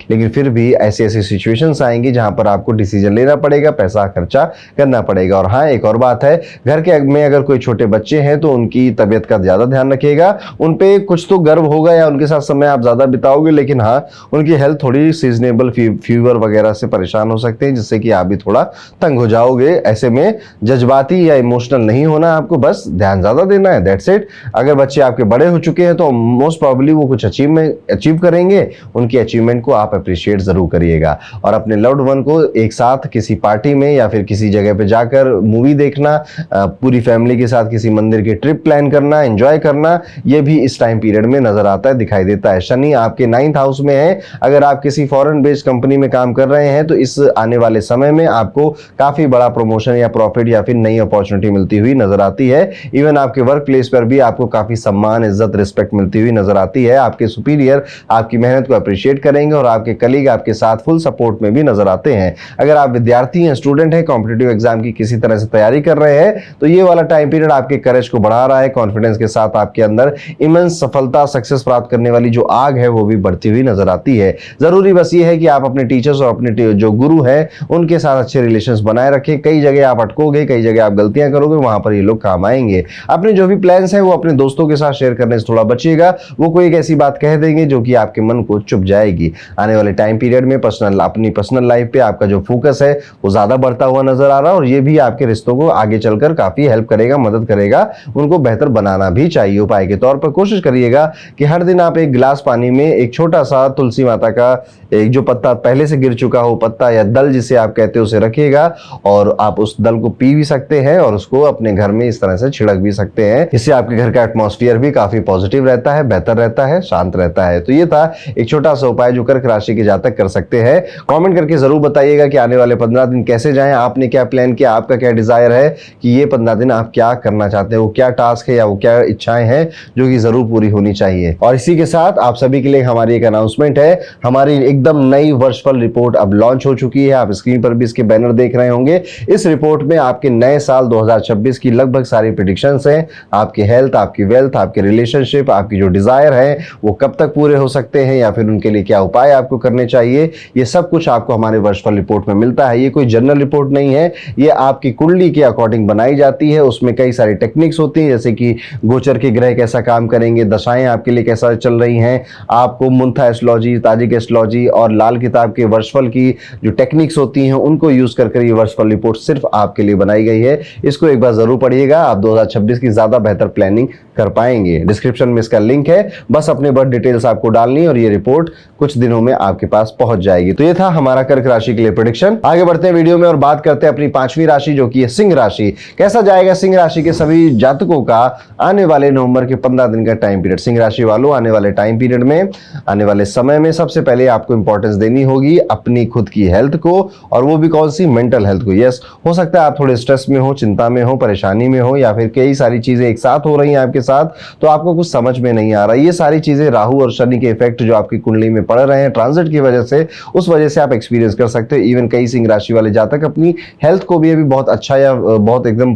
लेकिन फिर भी ऐसी ऐसी सिचुएशंस आएंगी जहां पर आपको डिसीजन लेना पड़ेगा, पैसा खर्चा करना पड़ेगा। और हाँ, एक और बात है, घर के में अगर कोई छोटे बच्चे हैं तो उनकी तबीयत का ज्यादा ध्यान रखिएगा। उन पे कुछ तो गर्व होगा या उनके साथ समय आप ज्यादा बिताओगे, लेकिन हाँ, उनकी हेल्थ थोड़ी सीजनेबल फीवर वगैरह से परेशान हो सकते हैं, जिससे कि आप भी थोड़ा तंग हो जाओगे। ऐसे में जज्बाती या इमोशनल नहीं होना, आपको बस ध्यान ज्यादा देना है, दैट्स इट। अगर बच्चे आपके बड़े हो चुके हैं तो मोस्ट प्रॉब्ली वो कुछ अचीव करेंगे, उनकी अचीवमेंट को आप अप्रिशिएट जरूर करिएगा। और अपने लव्ड वन को एक साथ किसी पार्टी में या फिर किसी जगह पे जाकर मूवी देखना, पूरी फैमिली के साथ किसी मंदिर की ट्रिप प्लान करना, एंजॉय करना, ये भी इस टाइम पीरियड में नजर आता है, दिखाई देता है। शनि आपके 9th हाउस में है। अगर आप किसी फॉरेन बेस्ड कंपनी में काम कर रहे हैं तो इस आने वाले समय में आपको काफी बड़ा प्रमोशन या प्रॉफिट या फिर नई अपॉर्चुनिटी मिलती हुई नजर आती है। इवन आपके वर्क प्लेस पर भी आपको काफी सम्मान, इज्जत, रिस्पेक्ट मिलती हुई नजर आती है। आपके सुपीरियर आपकी मेहनत को अप्रिशिएट करेंगे और आपके कलीग आपके साथ फुल सपोर्ट में भी नजर आते हैं। अगर आप विद्यार्थी हैं, स्टूडेंट हैं, कॉम्पिटिटिव एग्जाम की किसी तरह से तैयारी कर रहे हैं, तो ये वाला टाइम पीरियड आपके करेज को बढ़ा रहा है। कॉन्फिडेंस के साथ आपके अंदर इमेंस सफलता, सक्सेस प्राप्त करने वाली जो आग है वो भी बढ़ती हुई नजर आती है। जरूरी बस ये है कि आप अपने टीचर्स और अपने जो गुरु हैं उनके साथ अच्छे रिलेशंस बनाए रखें। कई जगह आप अटकोगे, कई जगह आप गलतियां करोगे, वहां पर ये लोग काम आएंगे। अपने जो भी प्लान्स हैं वो अपने दोस्तों के साथ शेयर करने से थोड़ा बचिएगा, वो कोई एक ऐसी बात कह देंगे जो कि आपके मन को चुभ जाएगी। आने वाले टाइम पीरियड में अपनी पर्सनल लाइफ पे आपका जो फोकस है वो ज्यादा बढ़ता हुआ नजर आ रहा है और ये भी आपके रिश्तों को आगे चलकर काफी हेल्प करेगा, मदद करेगा। उनको बेहतर बनाना भी चाहिए। उपाय के तौर पर कोशिश करिएगा कि हर दिन आप एक गिलास पानी में एक छोटा सा तुलसी माता का एक जो पत्ता पहले से गिर चुका हो, पत्ता या दल जिसे आप कहते हो, उसे रखिएगा और आप उस दल को पी भी सकते हैं और उसको अपने घर में इस तरह से छिड़क भी सकते हैं। इससे आपके घर का एटमॉस्फेयर भी काफी पॉजिटिव रहता है, बेहतर रहता है, शांत रहता है। तो ये था एक छोटा सा उपाय जो कर्क राशि के जातक कर सकते हैं। कमेंट करके जरूर बताइएगा कि आने वाले 15 दिन कैसे जाएं, आपने क्या प्लान किया, आपका क्या डिजायर है कि ये 15 दिन आप क्या करना चाहते हैं, वो क्या टास्क है या वो क्या इच्छाएं हैं जो कि जरूर पूरी होनी चाहिए। और इसी के साथ आप सभी के लिए हमारी एक अनाउंसमेंट है। हमारी एकदम नई वर्षफल रिपोर्ट अब लॉन्च हो चुकी है। आप स्क्रीन पर भी इसके बैनर देख रहे होंगे। इस रिपोर्ट में आपके नए साल 2026 की लगभग सारी प्रेडिक्शंस हैं। आपकी हेल्थ, आपकी वेल्थ, आपके रिलेशनशिप, आपकी जो डिजायर है वो कब तक पूरे हो सकते हैं या फिर उनके लिए क्या उपाय आपको करने चाहिए, ये सब कुछ आपको हमारे वर्षफल रिपोर्ट में मिलता है। ये कोई जनरल रिपोर्ट नहीं है, ये आपकी कुंडली के अकॉर्डिंग बनाई जाती है। उसमें कई सारी टेक्निक्स होती हैं, जैसे कि गोचर के ग्रह कैसा काम करेंगे, दशाएं आपके लिए कैसा चल रही हैं, आपको मुंथा एस्ट्रोलॉजी, ताजिक एस्ट्रोलॉजी और लाल किताब के वर्षफल की जो टेक्निक्स होती हैं उनको यूज कर ये वर्षफल रिपोर्ट सिर्फ आपके लिए बनाई गई है। इसको एक बार जरूर पढ़िएगा, आप 2026 की ज्यादा बेहतर प्लानिंग कर पाएंगे। डिस्क्रिप्शन में इसका लिंक है, बस अपने बर्थ डिटेल्स आपको डालनी और ये रिपोर्ट कुछ दिनों में आपके पास पहुंच जाएगी। तो ये था हमारा कर्क राशि के लिए प्रेडिक्शन। आगे बढ़ते हैं वीडियो में और बात करते हैं अपनी 5वीं राशि जो कि है सिंह राशि। कैसा जाएगा सिंह राशि के सभी जातकों का आने वाले नवंबर के 15 दिन का टाइम पीरियड। सिंह राशि वालों, आने वाले टाइम पीरियड में, आने वाले समय में सबसे पहले आपको इंपॉर्टेंस देनी होगी अपनी खुद की हेल्थ को, और वो भी कौन सी, मेंटल हेल्थ को। यस, हो सकता है आप थोड़े स्ट्रेस में हो, चिंता में हो, परेशानी में हो, या फिर कई सारी चीजें एक साथ हो रही हैं आपके साथ, तो आपको कुछ समझ में नहीं आ रहा। ये सारी चीजें राहु और शनि के इफेक्ट जो आपकी कुंडली में पड़ रहे हैं ट्रांजिट की वजह से, उस वजह से आप एक्सपीरियंस कर सकते हो। इवन कई सिंह राशि वाले जातक अपनी हेल्थ को भी अभी बहुत अच्छा या बहुत एकदम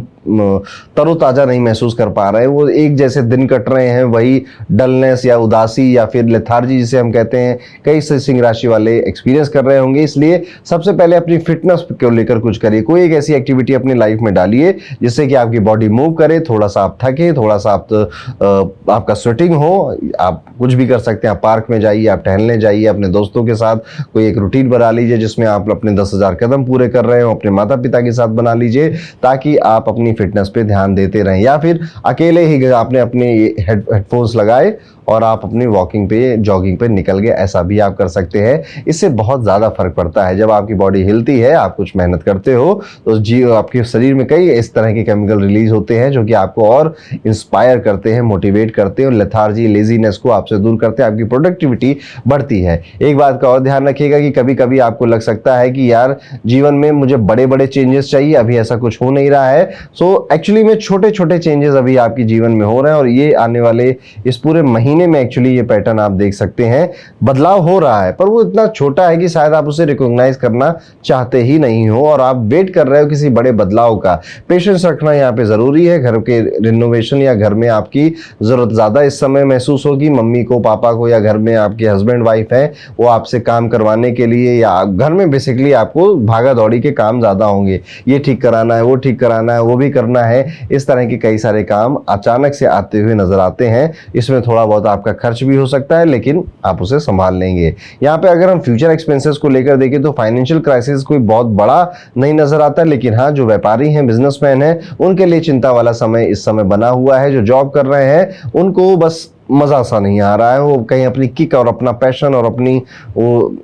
तरोताजा नहीं महसूस कर पा रहे हैं। वो एक जैसे दिन कट रहे हैं, वही डलनेस या उदासी या फिर लेथार्जी जिसे हम कहते हैं, कई से सिंह राशि वाले एक्सपीरियंस कर रहे होंगे। इसलिए सबसे पहले अपनी फिटनेस को लेकर कुछ करिए। कोई एक ऐसी एक्टिविटी अपनी लाइफ में डालिए जिससे कि आपकी बॉडी मूव करे, थोड़ा सा आप थके, थोड़ा सा आपका स्वेटिंग हो। आप कुछ भी कर सकते हैं, आप पार्क में जाइए, आप टहलने जाइए, अपने दोस्तों के साथ कोई एक रूटीन बना लीजिए जिसमें आप अपने 10,000 कदम पूरे कर रहे हो। अपने माता पिता के साथ बना लीजिए ताकि आप अपनी फिटनेस पे ध्यान देते रहें, या फिर अकेले ही आपने अपने हेडफोन्स लगाए और आप अपनी वॉकिंग पे, जॉगिंग पे निकल गए, ऐसा भी आप कर सकते हैं। इससे बहुत ज़्यादा फर्क पड़ता है। जब आपकी बॉडी हिलती है, आप कुछ मेहनत करते हो, तो आपके शरीर में कई इस तरह के केमिकल रिलीज होते हैं जो कि आपको और इंस्पायर करते हैं, मोटिवेट करते हैं, और लेथार्जी, लेजीनेस को आपसे दूर करते हैं, आपकी प्रोडक्टिविटी बढ़ती है। एक बात का और ध्यान रखिएगा कि कभी कभी आपको लग सकता है कि यार जीवन में मुझे बड़े बड़े चेंजेस चाहिए, अभी ऐसा कुछ हो नहीं रहा है। सो एक्चुअली में छोटे छोटे चेंजेस अभी आपके जीवन में हो रहे हैं, और ये आने वाले इस पूरे महीने में एक्चुअली ये पैटर्न आप देख सकते हैं, बदलाव हो रहा है, पर वो इतना छोटा है कि शायद आप उसे रिकॉग्नाइज करना चाहते ही नहीं हो, और आप वेट कर रहे हो किसी बड़े बदलाव का। पेशेंस रखना यहाँ पे जरूरी है। घर के रिनोवेशन या घर में आपकी जरूरत ज्यादा इस समय महसूस होगी, मम्मी को, पापा को, या घर में आपके हस्बैंड वाइफ है, वो आपसे काम करवाने के लिए, या घर में बेसिकली आपको भागा दौड़ी के काम ज्यादा होंगे। ये ठीक कराना है, वो ठीक कराना है, वो भी करना है। इस तरह के कई सारे काम अचानक से आते हुए नजर आते हैं। इसमें थोड़ा बहुत आपका खर्च भी हो सकता है, लेकिन आप उसे संभाल लेंगे। यहाँ पे अगर हम फ्यूचर एक्सपेंसेस को लेकर देखें तो फाइनेंशियल क्राइसिस कोई बहुत बड़ा नहीं नजर आता, लेकिन हाँ, जो व्यापारी हैं, बिजनेसमैन हैं, उनके लिए चिंता वाला समय इस समय बना हुआ है। जो जॉब कर रहे हैं उनको बस मजा सा नहीं आ रहा है, वो कहीं अपनी किक और अपना पैशन और अपनी वो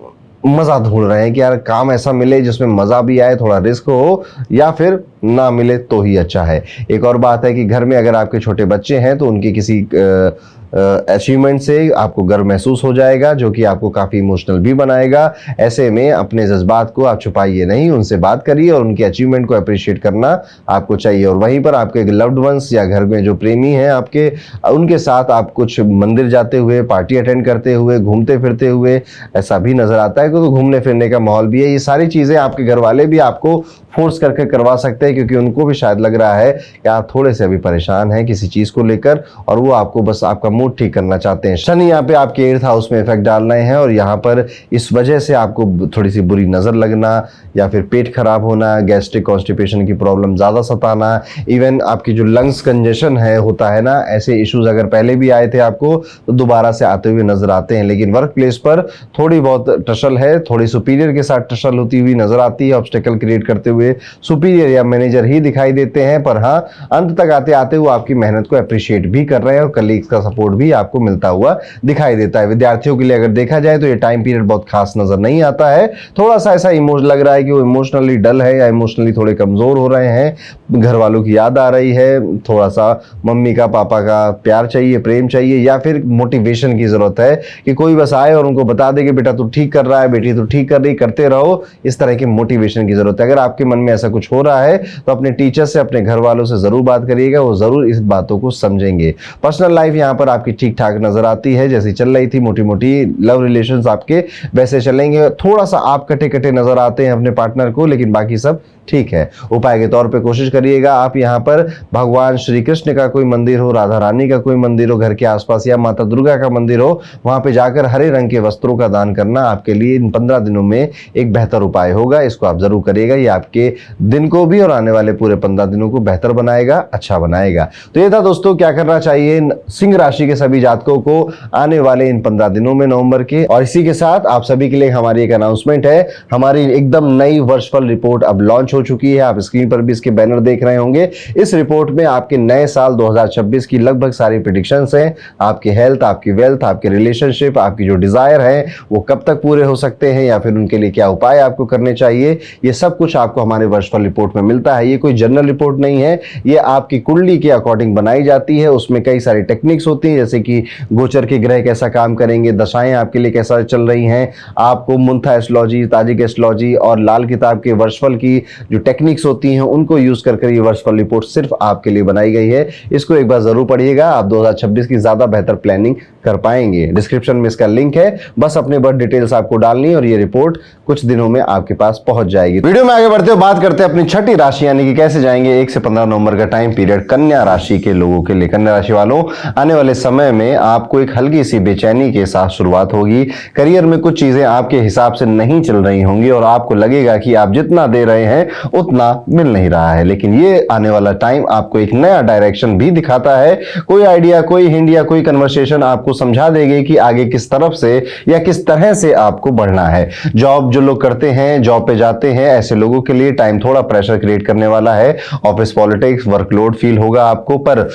मजा ढूंढ रहे हैं कि यार काम ऐसा मिले जिसमें मजा भी आए, थोड़ा रिस्क हो, या फिर ना मिले तो ही अच्छा है। एक और बात है कि घर में अगर आपके छोटे बच्चे हैं तो उनकी किसी अचीवमेंट से आपको गर्व महसूस हो जाएगा, जो कि आपको काफ़ी इमोशनल भी बनाएगा। ऐसे में अपने जज्बात को आप छुपाइए नहीं, उनसे बात करिए, और उनके अचीवमेंट को अप्रिशिएट करना आपको चाहिए। और वहीं पर आपके लव्ड वंस या घर में जो प्रेमी हैं आपके, उनके साथ आप कुछ मंदिर जाते हुए, पार्टी अटेंड करते हुए, घूमते फिरते हुए, ऐसा भी नजर आता है, क्योंकि घूमने फिरने का माहौल भी है। ये सारी चीज़ें आपके घर वाले भी आपको फोर्स करके करवा सकते हैं, क्योंकि उनको भी शायद लग रहा है कि आप थोड़े से अभी परेशान हैं किसी चीज़ को लेकर, और वो आपको बस आपका मूड ठीक करना चाहते हैं। शनि यहाँ पे आपके 8th हाउस में इफेक्ट डाल रहे हैं, और यहाँ पर इस वजह से आपको थोड़ी सी बुरी नजर लगना, या फिर पेट खराब होना, गैस्ट्रिक कॉन्स्टिपेशन की प्रॉब्लम ज्यादा सताना, इवन आपकी जो लंग्स कंजेशन है होता है ना, ऐसे इश्यूज अगर पहले भी आए थे आपको तो दोबारा से आते हुए नजर आते हैं। लेकिन वर्क प्लेस पर थोड़ी बहुत टसल है, थोड़ी सुपीरियर के साथ टसल होती हुई नजर आती है, ऑब्स्टेकल क्रिएट करते हुए सुपीरियर या मैनेजर ही दिखाई देते हैं, पर हाँ, अंत तक आते आते वो आपकी मेहनत को अप्रिशिएट भी कर रहे हैं, और कलीग्स का सपोर्ट भी आपको मिलता हुआ दिखाई देता है। विद्यार्थियों के लिए अगर देखा जाए तो ये टाइम पीरियड बहुत खास नजर नहीं आता है। थोड़ा सा ऐसा इमोशन लग रहा है कि वो इमोशनली डल है, या इमोशनली थोड़े कमजोर हो रहे हैं, घर वालों की याद आ रही है, थोड़ा सा मम्मी का, पापा का प्यार चाहिए, प्रेम चाहिए, या फिर मोटिवेशन की जरूरत है कि कोई बस आए और उनको बता दे कि बेटा तू ठीक कर रहा है, बेटी तू ठीक कर रही, करते रहो। इस तरह की मोटिवेशन की जरूरत है। अगर आपके मन में ऐसा कुछ हो रहा है तो अपने टीचर से, अपने घर वालों से जरूर बात करिएगा, वो जरूर इस बातों को समझेंगे। पर्सनल लाइफ यहाँ पर आपकी ठीक ठाक नजर आती है, जैसी चल रही थी मोटी मोटी लव रिलेशंस आपके वैसे चलेंगे। थोड़ा सा आप कटे कटे नजर आते हैं अपने पार्टनर को, लेकिन बाकी सब ठीक है। उपाय के तौर पे कोशिश करिएगा आप यहाँ पर भगवान श्री कृष्ण का कोई मंदिर हो, राधा रानी का कोई मंदिर हो घर के आसपास, या माता दुर्गा का मंदिर हो, वहां पे जाकर हरे रंग के वस्त्रों का दान करना आपके लिए इन 15 दिनों में एक बेहतर उपाय होगा। इसको आप जरूर करिएगा, ये आपके दिन को भी और आने वाले पूरे 15 दिनों को बेहतर बनाएगा, अच्छा बनाएगा। तो ये था दोस्तों, क्या करना चाहिए सिंह राशि के सभी जातकों को आने वाले इन 15 दिनों में नवंबर के। और इसी के साथ आप सभी के लिए हमारी एक अनाउंसमेंट है, हमारी एकदम नई वर्षफल रिपोर्ट अब लॉन्च हो चुकी है, आप स्क्रीन पर भी इसके बैनर देख रहे होंगे। इस रिपोर्ट में आपके नए साल 2026 की लगभग सारी प्रेडिक्शंस हैं। आपकी हेल्थ, आपकी वेल्थ, आपके रिलेशनशिप, आपकी जो डिजायर है वो कब तक पूरे हो सकते हैं या फिर उनके लिए क्या उपाय आपको करने चाहिए, ये सब कुछ आपको हमारे वर्चुअल रिपोर्ट में मिलता है। ये कोई जनरल रिपोर्ट नहीं है, ये आपकी कुंडली के अकॉर्डिंग बनाई जाती है। उसमें कई सारी टेक्निक्स होती हैं, जैसे कि गोचर के ग्रह कैसा काम करेंगे, दशाएं आपके लिए कैसा चल रही हैं, आपको मुंथा एस्ट्रोलॉजी, ताजिक एस्ट्रोलॉजी और लाल किताब के वर्चुअल की जो टेक्निक्स होती हैं उनको यूज कर ये वर्चुअल रिपोर्ट सिर्फ आपके लिए बनाई गई है। इसको एक बार जरूर पढ़िएगा, आप 2026 की ज्यादा बेहतर प्लानिंग कर पाएंगे। डिस्क्रिप्शन में इसका लिंक है, बस अपने बर्थ डिटेल्स आपको डालनी है और ये रिपोर्ट कुछ दिनों में आपके पास पहुंच जाएगी। वीडियो में आगे बढ़ते हुए बात करते हैं अपनी छठी राशि यानी कि कैसे जाएंगे 1 से 15 नवंबर का टाइम पीरियड कन्या राशि के लोगों के लिए। कन्या राशि वालों, आने वाले समय में आपको एक हल्की सी बेचैनी के साथ शुरुआत होगी। करियर में कुछ चीजें आपके हिसाब से नहीं चल रही होंगी और आपको लगेगा कि आप जितना दे रहे हैं उतना मिल नहीं रहा है, लेकिन ये आने वाला टाइम आपको एक नया डायरेक्शन भी दिखाता है। कोई आइडिया, कोई हिंट या कोई कन्वर्सेशन आपको समझा देगी कि आगे किस तरफ से या किस तरह से आपको बढ़ना है। जॉब जो लोग करते हैं, जॉब पे जाते हैं, ऐसे लोगों के लिए टाइम थोड़ा प्रेशर क्रिएट करने वाला है। ऑफिस पॉलिटिक्स, वर्कलोड फील होगा आपको, पर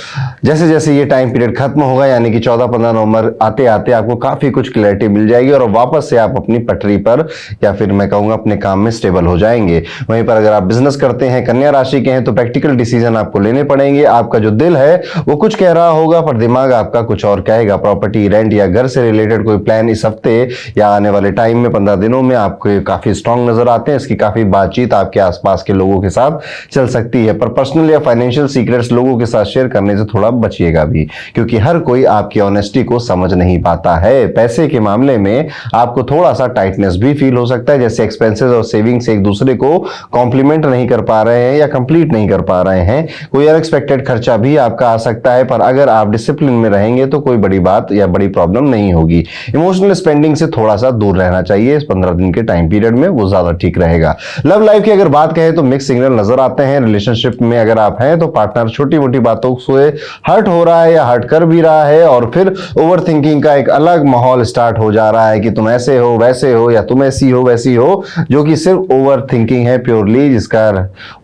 जैसे जैसे ये टाइम पीरियड खत्म होगा यानी कि 14-15 नवंबर आते आते आपको काफी कुछ क्लैरिटी मिल जाएगी और वापस से आप अपनी पटरी पर या फिर मैं कहूंगा अपने काम में स्टेबल हो जाएंगे। वहीं पर अगर आप बिजनेस करते हैं, कन्या राशि के हैं, तो प्रैक्टिकल डिसीजन आपको लेने पड़ेंगे। आपका जो दिल है वो कुछ कह रहा होगा पर दिमाग आपका कुछ और कहेगा। प्रॉपर्टी, रेंट या घर से रिलेटेड कोई प्लान इस हफ्ते या आने वाले टाइम में 15 दिनों में आपको काफी स्ट्रांग नजर आते हैं। इसकी काफी बातचीत आपके आसपास के लोगों के साथ चल सकती है, पर पर्सनल या फाइनेंशियल सीक्रेट्स लोगों के साथ शेयर करने से थोड़ा बचिएगा भी, क्योंकि हर कोई आपकी ऑनेस्टी को समझ नहीं पाता है। पैसे के मामले में आपको थोड़ा सा टाइटनेस भी फील हो सकता है, जैसे एक्सपेंसेस और सेविंग्स एक दूसरे को कॉम्प्लीमेंट नहीं कर पा रहे हैं या कंप्लीट नहीं कर पा रहे हैं। कोई अनएक्सपेक्टेड खर्चा भी आपका आ सकता है, पर अगर आप डिसिप्लिन में रहेंगे तो कोई बड़ी बात या बड़ी प्रॉब्लम नहीं होगी। इमोशनल स्पेंडिंग से थोड़ा सा दूर रहना चाहिए इस 15 दिन के टाइम पीरियड में, वो ज्यादा ठीक रहेगा। लव लाइफ की अगर बात करें तो मिक्स सिग्नल नजर आते हैं। रिलेशनशिप में अगर आप हैं तो पार्टनर छोटी मोटी बातों से हर्ट हो रहा है या हर्ट कर भी रहा है और फिर ओवर थिंकिंग का एक अलग माहौल स्टार्ट हो जा रहा है कि तुम ऐसे हो वैसे हो या तुम ऐसी हो वैसी हो, जो कि सिर्फ ओवर थिंकिंग है प्योरली, जिसका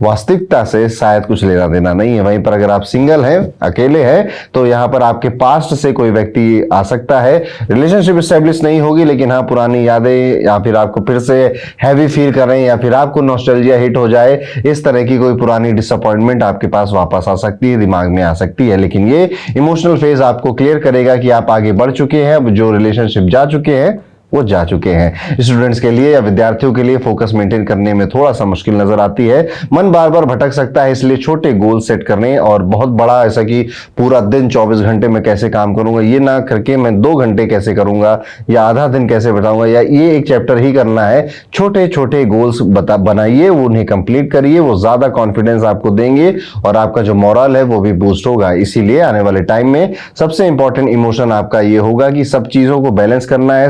वास्तविकता से शायद कुछ लेना देना नहीं है। वहीं पर अगर आप सिंगल हैं, अकेले हैं, तो यहां पर आपके पास्ट से कोई व्यक्ति आ सकता है। रिलेशनशिप स्टेब्लिश नहीं होगी, लेकिन हाँ पुरानी यादें या फिर आपको फिर से हैवी फील कर रहे हैं या फिर आपको नॉस्टैल्जिया हिट हो जाए, इस तरह की कोई पुरानी डिसअपॉइंटमेंट आपके पास वापस आ सकती है, दिमाग में आ सकती है। लेकिन ये इमोशनल फेज आपको क्लियर करेगा कि आप आगे बढ़ चुके हैं। अब जो रिलेशनशिप जा चुके हैं वो जा चुके हैं। स्टूडेंट्स के लिए या विद्यार्थियों के लिए फोकस मेंटेन करने में थोड़ा सा मुश्किल नजर आती है। मन बार बार भटक सकता है, इसलिए छोटे गोल सेट करने और बहुत बड़ा ऐसा कि पूरा दिन 24 घंटे में कैसे काम करूंगा ये ना करके मैं 2 घंटे कैसे करूंगा या आधा दिन कैसे बताऊंगा या ये एक चैप्टर ही करना है। छोटे छोटे गोल्स बनाइए, वो उन्हें कंप्लीट करिए, वो ज्यादा कॉन्फिडेंस आपको देंगे और आपका जो मोरल है वो भी बूस्ट होगा। इसीलिए आने वाले टाइम में सबसे इंपॉर्टेंट इमोशन आपका ये होगा कि सब चीजों को बैलेंस करना है,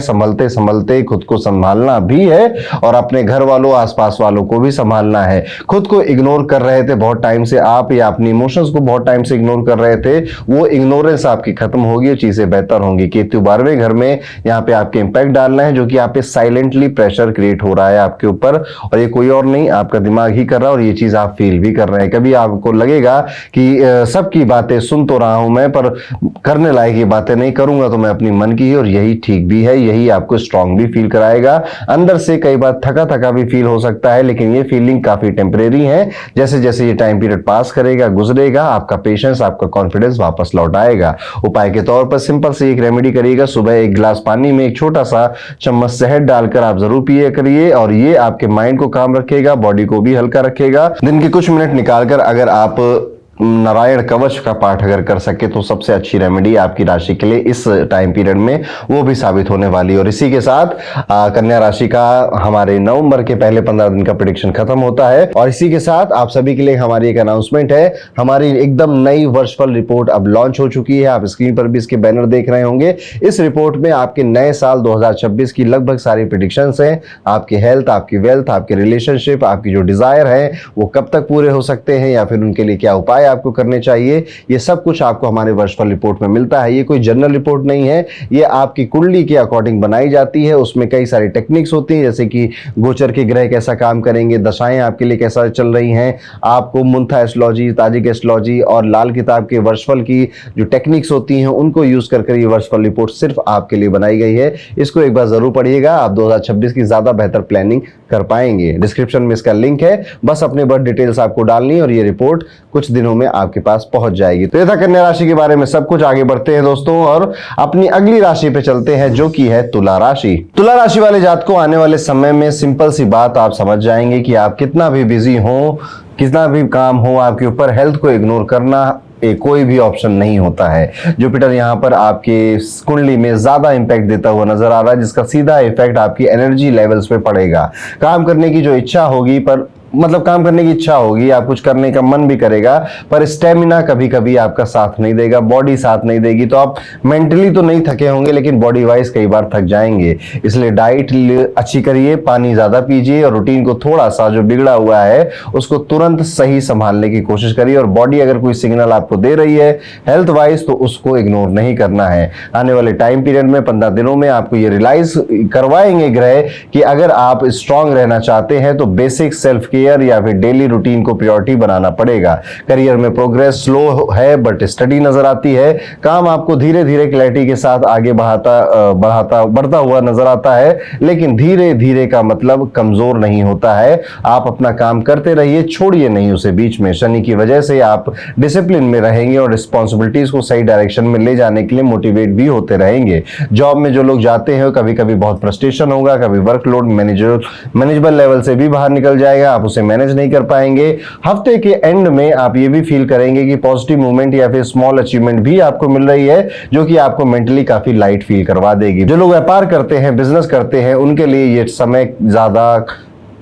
संभलते खुद को संभालना भी है और अपने घर वालों, आसपास वालों को भी संभालना है। खुद को इग्नोर कर रहे थे बहुत टाइम से आप, या अपनी इमोशंस को बहुत टाइम से इग्नोर कर रहे थे, वो इग्नोरेंस आपकी खत्म होगी, चीजें बेहतर होंगी। केतु 12वें घर में यहाँ पे आपके इंपैक्ट डालना है, जो कि यहाँ पे साइलेंटली प्रेशर क्रिएट हो रहा है आपके ऊपर और ये कोई और नहीं, आपका दिमाग ही कर रहा है और ये चीज आप फील भी कर रहे हैं। कभी आपको लगेगा कि सबकी बातें सुन तो रहा हूं मैं, पर करने लायक ये बातें नहीं करूंगा तो मैं अपनी मन की ही, और यही ठीक भी है, यही आपको स्ट्रांग भी फील कराएगा। अंदर से कई बार थका थका भी फील हो सकता है, लेकिन ये फीलिंग काफी टेम्परेरी है। जैसे जैसे ये टाइम पीरियड पास करेगा, गुजरेगा, आपका पेशेंस, आपका कॉन्फिडेंस वापस लौट आएगा। उपाय के तौर पर सिंपल से एक रेमेडी करिएगा। सुबह 1 गिलास पानी में एक छोटा सा चम्मच शहद डालकर आप जरूर पिए करिए और ये आपके माइंड को काम रखेगा, बॉडी को भी हल्का रखेगा। दिन के कुछ मिनट निकालकर अगर आप नारायण कवच का पाठ अगर कर सके तो सबसे अच्छी रेमेडी आपकी राशि के लिए इस टाइम पीरियड में वो भी साबित होने वाली है। और इसी के साथ कन्या राशि का हमारे नवंबर के पहले 15 दिन का प्रेडिक्शन खत्म होता है। और इसी के साथ आप सभी के लिए हमारी एक अनाउंसमेंट है, हमारी एकदम नई वर्चुअल रिपोर्ट अब लॉन्च हो चुकी है। आप स्क्रीन पर भी इसके बैनर देख रहे होंगे। इस रिपोर्ट में आपके नए साल 2026 की लगभग सारी प्रेडिक्शंस हैं। आपकी हेल्थ, आपकी वेल्थ, आपके रिलेशनशिप, आपकी जो डिजायर है वो कब तक पूरे हो सकते हैं या फिर उनके लिए क्या उपाय आपको करने चाहिए, ये सब कुछ आपको हमारे वर्षफल रिपोर्ट में मिलता है। ये कोई जनरल रिपोर्ट नहीं है, ये आपकी कुंडली के अकॉर्डिंग बनाई जाती है। उसमें कई सारी टेक्निक्स होती हैं, जैसे कि गोचर के ग्रह कैसा काम करेंगे, दशाएं आपके लिए कैसा चल रही हैं, आपको मुंथा एस्ट्रोलॉजी, ताजिक एस्ट्रोलॉजी और लाल किताब के वर्षफल की जो टेक्निक्स होती हैं उनको यूज कर ये वर्षफल रिपोर्ट सिर्फ आपके लिए बनाई गई है। इसको एक बार जरूर पढ़िएगा, आप 2026 की ज्यादा बेहतर प्लानिंग कर पाएंगे। डिस्क्रिप्शन में इसका लिंक है, बस अपने बर्थ डिटेल्स आपको डालनी है और ये रिपोर्ट कुछ दिनों में आपके पास पहुंच जाएगी। तो ये था कन्या राशि के बारे में सब कुछ। आगे बढ़ते हैं दोस्तों और अपनी अगली राशि पे चलते हैं, जो कि है तुला राशि। तुला राशि वाले जातकों, आने वाले समय में सिंपल सी बात आप समझ जाएंगे कि आप कितना भी बिजी हो, कितना भी काम हो, आपके ऊपर हेल्थ को इग्नोर करना कोई भी ऑप्शन नहीं होता है। जुपिटर यहाँ पर आपके कुंडली में ज्यादा इंपैक्ट देता हुआ नजर आ रहा है, जिसका सीधा इफेक्ट आपकी एनर्जी लेवल्स पे पड़ेगा। काम करने की जो इच्छा होगी, पर मतलब काम करने की इच्छा होगी, आप कुछ करने का मन भी करेगा, पर स्टेमिना कभी कभी आपका साथ नहीं देगा, बॉडी साथ नहीं देगी। तो आप मेंटली तो नहीं थके होंगे, लेकिन बॉडी वाइज कई बार थक जाएंगे। इसलिए डाइट अच्छी करिए, पानी ज्यादा पीजिए और रूटीन को थोड़ा सा जो बिगड़ा हुआ है उसको तुरंत सही संभालने की कोशिश करिए। और बॉडी अगर कोई सिग्नल आपको दे रही है हेल्थ वाइज, तो उसको इग्नोर नहीं करना है। आने वाले टाइम पीरियड में 15 दिनों में आपको ये रियलाइज करवाएंगे ग्रह कि अगर आप स्ट्रांग रहना चाहते हैं तो बेसिक सेल्फ या फिर डेली रूटीन को प्रायोरिटी बनाना पड़ेगा। करियर में प्रोग्रेस स्लो है, बट स्टडी नजर आती है। काम आपको धीरे धीरे क्लैरिटी के साथ आगे बढ़ता हुआ नजर आता है, लेकिन धीरे धीरे का मतलब कमजोर नहीं होता है। आप अपना काम करते रहिए, छोड़िए नहीं उसे बीच में। शनि की वजह से आप डिसिप्लिन में रहेंगे और रिस्पॉन्सिबिलिटीज को सही डायरेक्शन में ले जाने के लिए मोटिवेट भी होते रहेंगे। जॉब में जो लोग जाते हैं कभी कभी बहुत फ्रस्ट्रेशन होगा, कभी वर्कलोड मैनेजेबल लेवल से भी बाहर निकल जाएगा, आप उसे मैनेज नहीं कर पाएंगे। हफ्ते के एंड में आप ये भी फील करेंगे कि पॉजिटिव मूवमेंट या फिर स्मॉल अचीवमेंट भी आपको मिल रही है, जो कि आपको मेंटली काफी लाइट फील करवा देगी। जो लोग व्यापार करते हैं, बिजनेस करते हैं, उनके लिए ये समय ज्यादा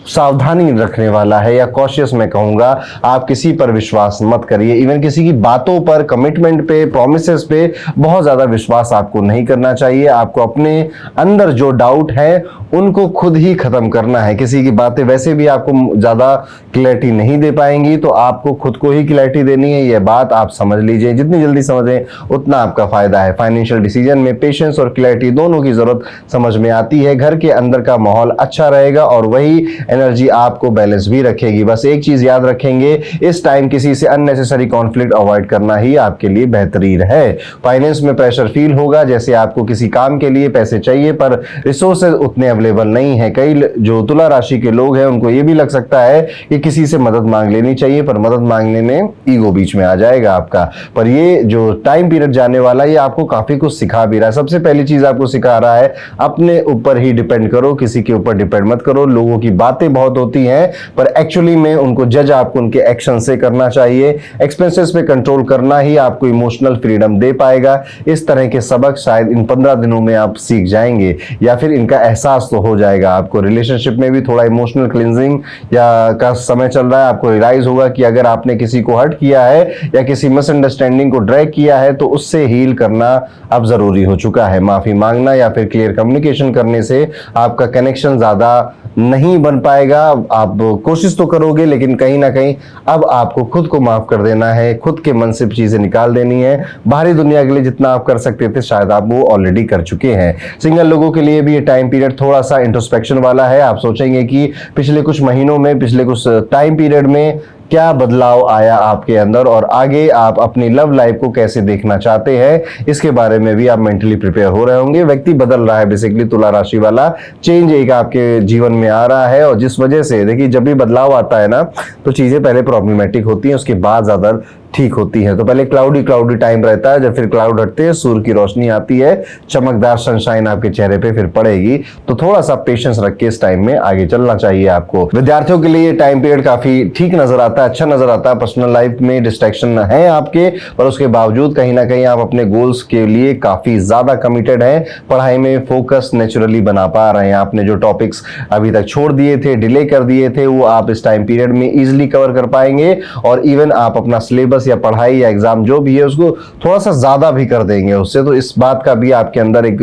सावधानी रखने वाला है, या कॉशियस मैं कहूंगा। आप किसी पर विश्वास मत करिए, इवन किसी की बातों पर, कमिटमेंट पे, प्रोमिसेस पे बहुत ज्यादा विश्वास आपको नहीं करना चाहिए। आपको अपने अंदर जो डाउट है उनको खुद ही खत्म करना है। किसी की बातें वैसे भी आपको ज्यादा क्लैरिटी नहीं दे पाएंगी, तो आपको खुद को ही क्लैरिटी देनी है। यह बात आप समझ लीजिए, जितनी जल्दी समझें उतना आपका फायदा है। फाइनेंशियल डिसीजन में पेशेंस और क्लैरिटी दोनों की जरूरत समझ में आती है। घर के अंदर का माहौल अच्छा रहेगा और वही एनर्जी आपको बैलेंस भी रखेगी। बस एक चीज याद रखेंगे, इस टाइम किसी से अननेसेसरी कॉन्फ्लिक्ट अवॉइड करना ही आपके लिए बेहतरीन है। फाइनेंस में प्रेशर फील होगा, जैसे आपको किसी काम के लिए पैसे चाहिए पर रिसोर्सेज उतने अवेलेबल नहीं है। कई जो तुला राशि के लोग हैं उनको ये भी लग सकता है कि किसी से मदद मांग लेनी चाहिए, पर मदद मांगने में ईगो बीच में आ जाएगा आपका। पर ये जो टाइम पीरियड जाने वाला है, ये आपको काफी कुछ सिखा भी रहा है। सबसे पहली चीज आपको सिखा रहा है, अपने ऊपर ही डिपेंड करो, किसी के ऊपर डिपेंड मत करो। लोगों की बातें बहुत होती हैं, पर एक्चुअली में उनको जज आपको उनके एक्शन से करना चाहिए। एक्सपेंसेस पे कंट्रोल करना ही आपको इमोशनल फ्रीडम दे पाएगा। इस तरह के सबक शायद इन 15 दिनों में आप सीख जाएंगे, या फिर इनका एहसास तो हो जाएगा आपको। रिलेशनशिप में भी थोड़ा इमोशनल क्लिंजिंग का समय चल रहा है। आपको रियलाइज होगा कि अगर आपने किसी को हर्ट किया है या किसी मिसअंडरस्टैंडिंग को ड्रैग किया है, तो उससे हील करना अब जरूरी हो चुका है। माफी मांगना या फिर क्लियर कम्युनिकेशन करने से आपका कनेक्शन ज्यादा नहीं बन पाएगा। आप कोशिश तो करोगे, लेकिन कहीं ना कहीं अब आपको खुद को माफ कर देना है, खुद के मन से चीजें निकाल देनी है। बाहरी दुनिया के लिए जितना आप कर सकते थे शायद आप वो ऑलरेडी कर चुके हैं। सिंगल लोगों के लिए भी ये टाइम पीरियड थोड़ा सा इंट्रोस्पेक्शन वाला है। आप सोचेंगे कि पिछले कुछ महीनों में, पिछले कुछ टाइम पीरियड में क्या बदलाव आया आपके अंदर, और आगे आप अपनी लव लाइफ को कैसे देखना चाहते हैं, इसके बारे में भी आप मेंटली प्रिपेयर हो रहे होंगे। व्यक्ति बदल रहा है, बेसिकली तुला राशि वाला चेंज एक आपके जीवन में आ रहा है, और जिस वजह से देखिए जब भी बदलाव आता है ना, तो चीजें पहले प्रॉब्लमेटिक होती हैं, उसके बाद ज्यादा ठीक होती है। तो पहले क्लाउडी टाइम रहता है, जब फिर क्लाउड हटते हैं, सूर्य की रोशनी आती है, चमकदार सनशाइन आपके चेहरे पे फिर पड़ेगी। तो थोड़ा सा पेशेंस रख के इस टाइम में आगे चलना चाहिए आपको। विद्यार्थियों के लिए ये टाइम पीरियड काफी ठीक नजर आता है, अच्छा नजर आता है। पर्सनल लाइफ में डिस्ट्रैक्शन है आपके, पर उसके बावजूद कहीं ना कहीं आप अपने गोल्स के लिए काफी ज्यादा कमिटेड हैं। पढ़ाई में फोकस नेचुरली बना पा रहे हैं। आपने जो टॉपिक्स अभी तक छोड़ दिए थे, डिले कर दिए थे, वो आप इस टाइम पीरियड में इजिली कवर कर पाएंगे। और इवन आप अपना सिलेबस सिलेबस या पढ़ाई या एग्जाम जो भी है उसको थोड़ा सा ज्यादा भी कर देंगे उससे, तो इस बात का भी आपके अंदर एक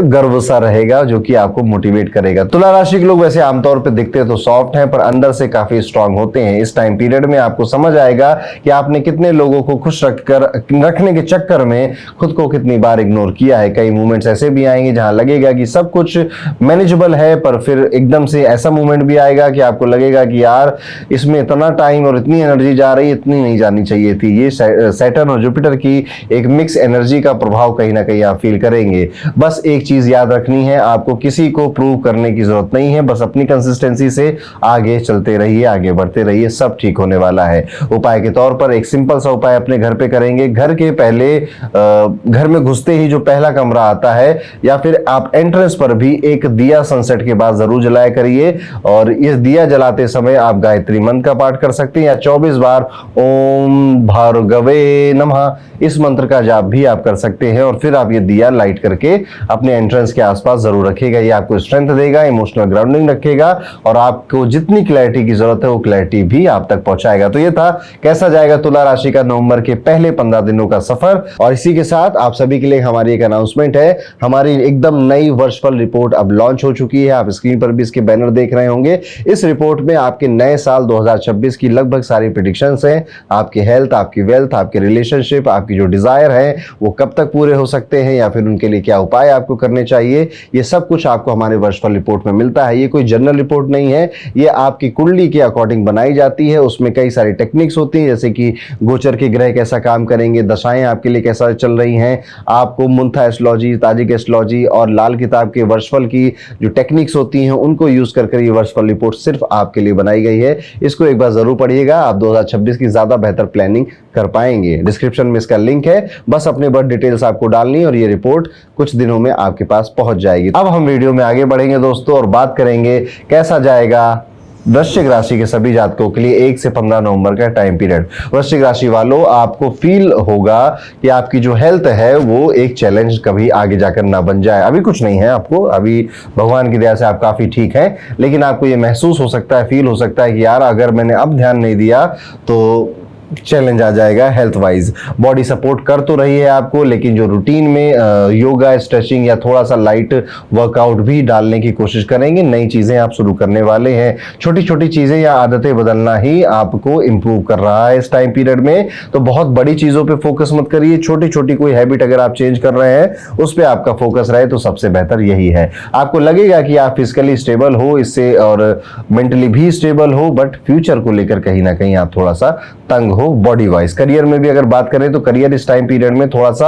गर्व सा रहेगा जो कि आपको मोटिवेट करेगा। तुला राशि के लोग वैसे आमतौर पर दिखते तो सॉफ्ट हैं पर अंदर से काफी स्ट्रांग होते हैं। इस टाइम पीरियड में आपको समझ आएगा कि आपने कितने लोगों को खुश रखने के चक्कर में खुद को कितनी बार इग्नोर किया है। कई मूवमेंट्स ऐसे भी आएंगे जहां लगेगा कि सब कुछ मैनेजेबल है, पर फिर एकदम से ऐसा मूवमेंट भी आएगा कि आपको लगेगा कि यार इसमें इतना टाइम और इतनी एनर्जी जा रही है, इतनी नहीं जानी चाहिए थी। ये सैटर्न और जुपिटर की एक मिक्स एनर्जी का प्रभाव कहीं ना कहीं आप फील करेंगे। बस एक चीज याद रखनी है, आपको किसी को प्रूव करने की जरूरत नहीं है, बस अपनी कंसिस्टेंसी से आगे चलते रहिए, आगे बढ़ते रहिए, सब ठीक होने वाला है। उपाय के तौर पर एक सिंपल सा उपाय अपने घर पे करेंगे। घर के पहले घर में घुसते ही जो पहला कमरा आता है या फिर आप एंट्रेंस पर भी एक दिया सनसेट के बाद जरूर जलाया करिए, और इस दिया जलाते समय आप गायत्री मंत्र का पाठ कर सकते हैं या 24 बार ओम भार्गवे नमः इस मंत्र का जाप भी आप कर सकते हैं, और फिर आप ये दिया लाइट करके अपने एंट्रेंस के आसपास जरूर रखिएगा। ये आपको स्ट्रेंथ देगा, इमोशनल ग्राउंडिंग रखेगा और आपको जितनी क्लैरिटी की जरूरत है वो क्लैरिटी भी आप तक पहुंचाएगा। तो ये था कैसा जाएगा तुला राशि का नवंबर के पहले 15 दिनों का सफर। और इसी के साथ आप सभी के लिए हमारी एक अनाउंसमेंट है, हमारी एकदम नई वर्चुअल रिपोर्ट अब लॉन्च हो चुकी है। आप स्क्रीन पर भी इसके बैनर देख रहे होंगे। इस रिपोर्ट में आपके नए साल 2026 की लगभग सारी प्रेडिक्शंस हैं। आपकी हेल्थ, आपकी वेल्थ, आपके रिलेशनशिप, आपकी जो डिजायर है वो कब तक पूरे हो सकते हैं या फिर उनके लिए क्या उपाय आपको करने चाहिए, ये सब कुछ आपको हमारे वर्चुअल रिपोर्ट में मिलता है। ये कोई जनरल रिपोर्ट नहीं है, ये आपकी कुंडली के अकॉर्डिंग बनाई जाती है। उसमें कई सारी टेक्निक्स होती हैं, जैसे कि गोचर के ग्रह कैसा काम करेंगे, दशाएं आपके लिए कैसा चल रही हैं, आपको मुंथा एस्ट्रोलॉजी, ताजिक एस्ट्रोलॉजी और लाल किताब के वर्चुअल की जो टेक्निक्स होती हैं उनको यूज कर ये वर्चुअल रिपोर्ट सिर्फ आपके लिए बनाई गई है। इसको एक बार जरूर पढ़िएगा, आप 2026 की ज्यादा बेहतर प्लानिंग कर पाएंगे। डिस्क्रिप्शन में इसका लिंक है, बस अपने बर्थ डिटेल्स आपको डालनी और ये रिपोर्ट कुछ दिनों में आपके पास पहुंच जाएगी। अब हम वीडियो में आगे बढ़ेंगे दोस्तों और बात करेंगे कैसा जाएगा वृश्चिक राशि के सभी जातकों के लिए 1 से 15 नवंबर का टाइम पीरियड। वृश्चिक राशि वालों, आपको फील होगा कि आपकी जो हेल्थ है वो एक चैलेंज कभी आगे जाकर ना बन जाए। अभी कुछ नहीं है आपको, अभी भगवान की दया से आप काफी ठीक हैं, लेकिन आपको ये महसूस हो सकता है, फील हो सकता है कि यार अगर मैंने अब ध्यान नहीं दिया तो चैलेंज आ जाएगा। हेल्थ वाइज बॉडी सपोर्ट कर तो रही है आपको, लेकिन जो रूटीन में योगा, स्ट्रेचिंग या थोड़ा सा लाइट वर्कआउट भी डालने की कोशिश करेंगे। नई चीजें आप शुरू करने वाले हैं, छोटी छोटी चीजें या आदतें बदलना ही आपको इंप्रूव कर रहा है इस टाइम पीरियड में। तो बहुत बड़ी चीजों पे फोकस मत करिए, छोटी छोटी कोई हैबिट अगर आप चेंज कर रहे हैं उस पर आपका फोकस रहे तो सबसे बेहतर यही है। आपको लगेगा कि आप फिजिकली स्टेबल हो इससे और मेंटली भी स्टेबल हो, बट फ्यूचर को लेकर कहीं ना कहीं आप थोड़ा सा तंग हो बॉडी वाइज। करियर में भी अगर बात करें तो करियर इस टाइम पीरियड में थोड़ा सा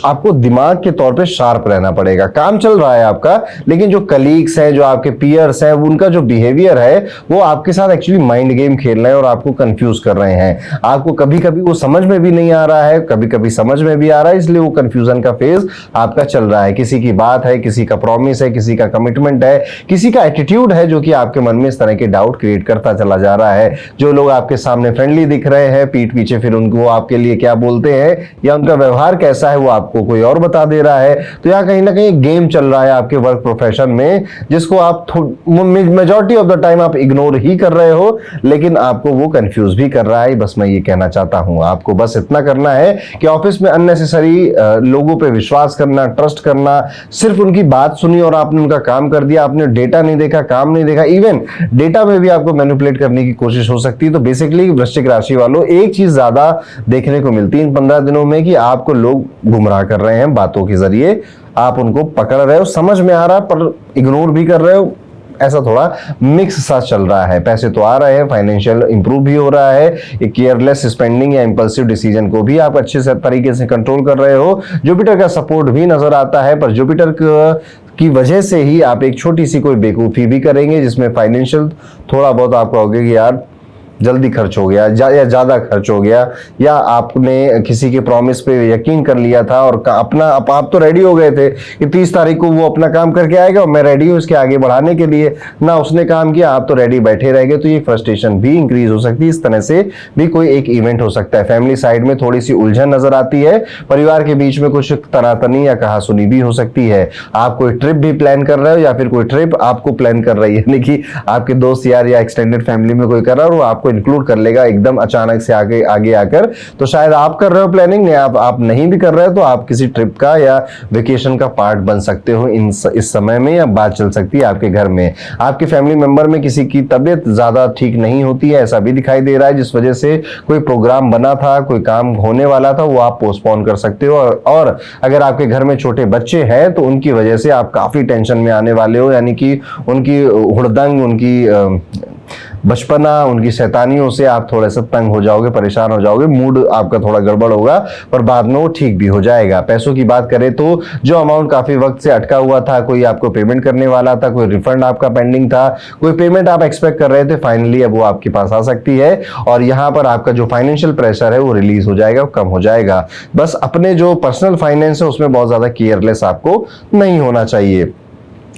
आपको दिमाग के तौर पे शार्प रहना पड़ेगा। काम चल रहा है आपका, लेकिन जो कलीग्स हैं, जो आपके पीयर्स हैं, उनका जो बिहेवियर है वो आपके साथ एक्चुअली माइंड गेम खेल रहे हैं और आपको कंफ्यूज कर रहे हैं। आपको कभी कभी वो समझ में भी नहीं आ रहा है, कभी कभी समझ में भी आ रहा है, इसलिए वो कंफ्यूजन का फेज आपका चल रहा है। किसी की बात है, किसी का प्रॉमिस है, किसी का कमिटमेंट है, किसी का एटीट्यूड है जो कि आपके मन में इस तरह के डाउट क्रिएट करता चला जा रहा है। जो लोग आपके सामने फ्रेंडली दिख रहे हैं, पीठ पीछे फिर उनको आपके लिए क्या बोलते हैं या उनका व्यवहार कैसा है वो आपको कोई और बता दे रहा है। तो यहाँ कहीं ना कहीं गेम चल रहा है आपके वर्क प्रोफेशन में, जिसको आप मेजॉरिटी ऑफ द टाइम आप इग्नोर ही कर रहे हो, लेकिन आपको वो कंफ्यूज भी कर रहा है। बस मैं ये कहना चाहता हूं, आपको बस इतना करना है कि ऑफिस में अननेसेसरी लोगों पे विश्वास करना, ट्रस्ट करना, सिर्फ उनकी बात सुनी और आपने उनका काम कर दिया, आपने डेटा नहीं देखा, काम नहीं देखा, इवन डेटा में भी आपको मैनिपुलेट करने की कोशिश हो सकती है। तो बेसिकली वृश्चिक राशि वालों, एक चीज ज्यादा देखने को मिलती है इन 15 दिनों में कि आपको लोग गुमराह कर रहे हैं बातों के जरिए, आप उनको पकड़ रहे हो, समझ में आ रहा है पर इग्नोर भी कर रहे हो, ऐसा थोड़ा मिक्स सा चल रहा है। पैसे तो आ रहे हैं, फाइनेंशियल इंप्रूव भी हो रहा है, एक केयरलेस स्पेंडिंग या इंपल्सिव डिसीजन को भी आप अच्छे से तरीके से कंट्रोल कर रहे हो। जुपिटर का सपोर्ट भी नजर आता है, पर जुपिटर की वजह से ही आप एक छोटी सी कोई बेवकूफी भी करेंगे जिसमें फाइनेंशियल थोड़ा बहुत आपको होगा कि यार जल्दी खर्च हो गया या ज्यादा खर्च हो गया, या आपने किसी के प्रॉमिस पे यकीन कर लिया था और अपना आप तो रेडी हो गए थे कि 30 तारीख को वो अपना काम करके आएगा और मैं रेडी हूँ इसके आगे बढ़ाने के लिए, ना उसने काम किया, आप तो रेडी बैठे रह गए। तो ये फ्रस्ट्रेशन भी इंक्रीज हो सकती है। इस तरह से भी कोई एक इवेंट हो सकता है। फैमिली साइड में थोड़ी सी उलझन नजर आती है, परिवार के बीच में कुछ तनातनी या कहासुनी भी हो सकती है। आप कोई ट्रिप भी प्लान कर रहे हो या फिर कोई ट्रिप आपको प्लान कर रही है, यानी कि आपके दोस्त यार या एक्सटेंडेड फैमिली में कोई कर रहा है और वो आपको आपको इंक्लूड कर लेगा एकदम अचानक से आगे आगे आकर। तो शायद आप कर रहे हो प्लानिंग, या आप नहीं भी कर रहे हो तो आप किसी ट्रिप का या वेकेशन का पार्ट बन सकते हो इस समय में, या बात चल सकती है आपके घर में। आपके फैमिली मेंबर में किसी की तबीयत ज्यादा ठीक नहीं होती है, ऐसा भी दिखाई दे रहा है, जिस वजह से कोई प्रोग्राम बना था, कोई काम होने वाला था, वो आप पोस्टपोन कर सकते हो। और अगर आपके घर में छोटे बच्चे हैं तो उनकी वजह से आप काफी टेंशन में आने वाले हो, यानी कि उनकी हुड़दंग, उनकी बचपना, उनकी शैतानियों से आप थोड़ा सा तंग हो जाओगे, परेशान हो जाओगे, मूड आपका थोड़ा गड़बड़ होगा, पर बाद में वो ठीक भी हो जाएगा। पैसों की बात करें तो जो अमाउंट काफी वक्त से अटका हुआ था, कोई आपको पेमेंट करने वाला था, कोई रिफंड आपका पेंडिंग था, कोई पेमेंट आप एक्सपेक्ट कर रहे थे, फाइनली अब वो आपके पास आ सकती है। और यहाँ पर आपका जो फाइनेंशियल प्रेशर है वो रिलीज हो जाएगा, कम हो जाएगा। बस अपने जो पर्सनल फाइनेंस है उसमें बहुत ज्यादा केयरलेस आपको नहीं होना चाहिए।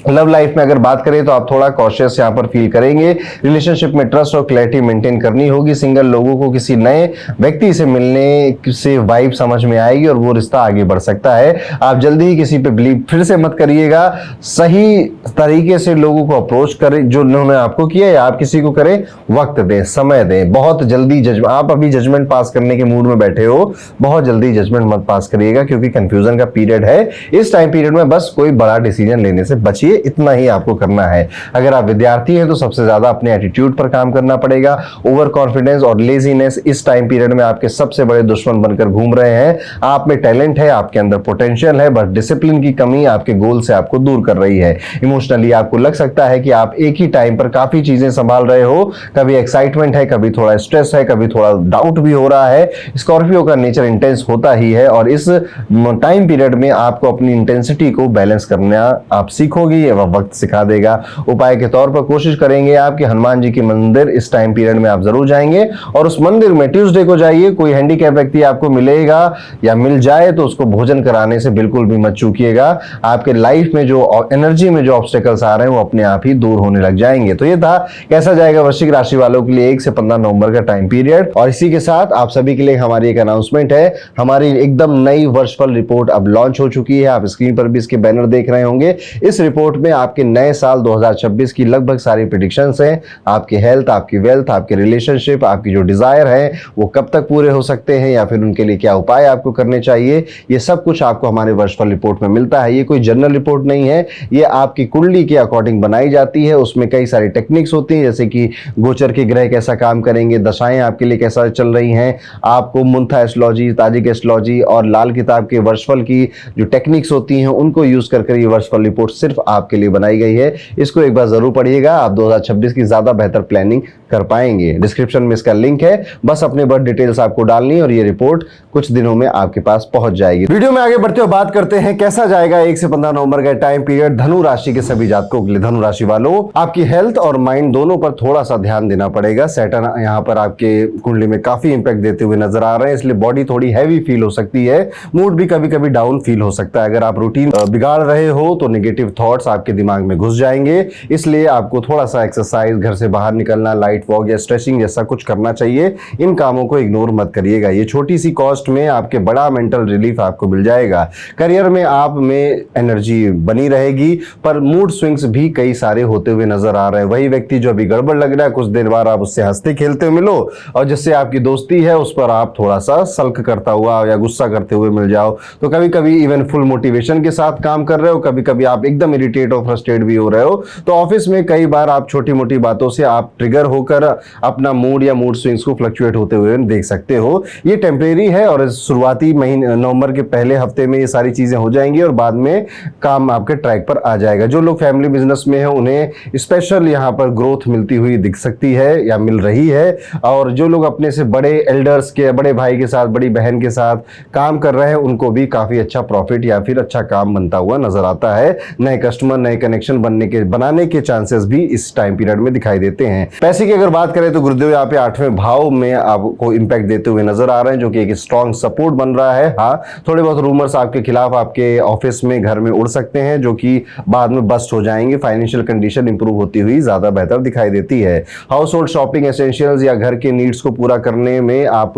लव लाइफ में अगर बात करें तो आप थोड़ा कॉशियस यहाँ पर फील करेंगे। रिलेशनशिप में ट्रस्ट और क्लैरिटी मेंटेन करनी होगी। सिंगल लोगों को किसी नए व्यक्ति से मिलने से वाइब समझ में आएगी और वो रिश्ता आगे बढ़ सकता है। आप जल्दी ही किसी पे बिलीव फिर से मत करिएगा। सही तरीके से लोगों को अप्रोच करें जो उन्होंने आपको किया, या आप किसी को करें, वक्त दें, समय दें। बहुत जल्दी जजमेंट, आप अभी जजमेंट पास करने के मूड में बैठे हो, बहुत जल्दी जजमेंट मत पास करिएगा, क्योंकि कंफ्यूजन का पीरियड है। इस टाइम पीरियड में बस कोई बड़ा डिसीजन लेने से बचिए, इतना ही आपको करना है। अगर आप विद्यार्थी हैं तो सबसे ज्यादा अपने एटीट्यूड पर काम करना पड़ेगा। ओवर कॉन्फिडेंस और लेजीनेस इस टाइम पीरियड में आपके सबसे बड़े दुश्मन बनकर घूम रहे हैं। आप में टैलेंट है, आपके अंदर पोटेंशियल है, बस डिसिप्लिन की कमी आपके गोल से आपको दूर कर रही है। इमोशनली आपको लग सकता है कि आप एक ही टाइम पर काफी चीजें संभाल रहे हो, कभी एक्साइटमेंट है, कभी थोड़ा स्ट्रेस है, कभी थोड़ा डाउट भी हो रहा है। स्कॉर्पियो का नेचर इंटेंस होता ही है और इस टाइम पीरियड में आपको अपनी इंटेंसिटी को बैलेंस करना आप सीखोगे, ये वक्त सिखा देगा। उपाय के तौर पर कोशिश करेंगे आप कि हनुमान जी के मंदिर इस टाइम पीरियड में आप जरूर जाएंगे, और उस मंदिर में ट्यूसडे को जाइए। कोई हैंडीकैप व्यक्ति आपको मिलेगा या मिल जाए तो उसको भोजन कराने से बिल्कुल भी मत चूकिएगा। आपके लाइफ में जो एनर्जी में जो ऑब्स्टेकल्स आ रहे हैं वो अपने आप ही दूर होने लग जाएंगे। तो ये था कैसा जाएगा वृश्चिक राशि वालों के लिए 1 से 15 नवंबर का टाइम पीरियड। और इसी के साथ आप सभी के लिए हमारी एक अनाउंसमेंट है। हमारी एकदम नई वर्चुअल रिपोर्ट अब लॉन्च हो चुकी है। आप स्क्रीन पर भी इसके बैनर देख रहे होंगे। इस रिपोर्ट में आपके नए साल 2026 की लगभग सारी प्रेडिक्शंस हैं। आपकी हेल्थ, आपकी वेल्थ, आपके रिलेशनशिप, आपकी जो डिजायर है वो कब तक पूरे हो सकते हैं, या फिर उनके लिए क्या उपाय आपको करने चाहिए, ये सब कुछ आपको हमारे वर्चुअल रिपोर्ट में मिलता है। ये कोई जनरल रिपोर्ट नहीं है, ये आपकी कुंडली के अकॉर्डिंग बनाई जाती है। उसमें कई सारी टेक्निक्स होती हैं, जैसे कि गोचर के ग्रह कैसा काम करेंगे, दशाएं आपके लिए कैसा चल रही हैं, आपको मुंथा एस्ट्रोलॉजी, ताजिक एस्ट्रोलॉजी और लाल किताब के वर्चुअल की जो टेक्निक्स होती हैं उनको यूज कर ये वर्चुअल रिपोर्ट सिर्फ आपके लिए बनाई गई है। इसको एक बार जरूर पढ़िएगा, आप 2026 की ज्यादा बेहतर प्लानिंग कर पाएंगे। डिस्क्रिप्शन में इसका लिंक है, बस अपने बर्थ डिटेल्स आपको डालनी और ये रिपोर्ट कुछ दिनों में आपके पास पहुंच जाएगी। वीडियो में आगे बढ़ते हुए बात करते हैं कैसा जाएगा 1 से 15 नवंबर का टाइम पीरियड धनु राशि के सभी जातकों के लिए। धनु राशि वालों, आपकी हेल्थ और माइंड दोनों पर थोड़ा सा ध्यान देना पड़ेगा। सैटर्न यहाँ पर आपके कुंडली में काफी इंपैक्ट देते हुए नजर आ रहे हैं, इसलिए बॉडी थोड़ी हैवी फील हो सकती है, मूड भी कभी कभी डाउन फील हो सकता है। अगर आप रूटीन बिगाड़ रहे हो तो नेगेटिव थॉट्स आपके दिमाग में घुस जाएंगे, इसलिए आपको थोड़ा सा एक्सरसाइज, घर से बाहर निकलना, लाइट वॉक या स्ट्रेचिंग जैसा कुछ करना चाहिए। इन कामों को इग्नोर मत करिएगा, ये छोटी सी कॉस्ट में आपके बड़ा मेंटल रिलीफ आपको मिल जाएगा। करियर में आप में एनर्जी बनी रहेगी, पर मूड स्विंग्स भी कई सारे होते हुए नजर आ रहे हैं। वही व्यक्ति जो अभी गड़बड़ लग रहा है, कुछ देर बाद आप उससे हंसते खेलते मिलो और जिससे आपकी दोस्ती है उस पर आप थोड़ा सा सल्क करता हुआ या गुस्सा करते हुए मिल जाओ। तो कभी कभी इवन फुल मोटिवेशन के साथ काम कर रहे हो, कभी कभी आप एकदम इरिटेट और फ्रस्ट्रेट भी हो रहे हो। तो ऑफिस में कई बार आप छोटी मोटी बातों से आप ट्रिगर होकर अपना मूड या मूड स्विंग्स को फ्लक्चुएट होते हुए देख सकते हो। ये टेम्परेरी है और शुरुआती महीने नवंबर के पहले हफ्ते में ये सारी चीजें हो जाएंगी और बाद में काम आपके ट्रैक पर आ जाएगा। जो लोग फैमिली बिजनेस में है उन्हें स्पेशल यहाँ पर ग्रोथ मिलती हुई दिख सकती है या मिल रही है, और जो लोग अपने से बड़े एल्डर्स के, बड़े भाई के साथ, बड़ी बहन के साथ काम कर रहे हैं उनको भी काफी अच्छा प्रॉफिट या फिर अच्छा काम बनता हुआ नजर आता है। नए कस्टमर, नए कनेक्शन बनाने के चांसेस भी इस टाइम पीरियड में दिखाई देते हैं। पैसे की अगर बात करें तो गुरुदेव यहाँ पे 8वें भाव में आपको इंपैक्ट देते हुए नजर आ रहे हैं, जो कि एक स्ट्रॉन्ग सपोर्ट बन रहा है। हाँ, थोड़े बहुत रूमर्स आपके खिलाफ आपके ऑफिस में, घर में उड़ सकते हैं, जो कि बाद में बस्ट हो जाएंगे। फाइनेंशियल कंडीशन इंप्रूव होती हुई ज्यादा बेहतर दिखाई देती है। हाउस होल्ड शॉपिंग एसेंशियल्स या घर के नीड्स को पूरा करने में आप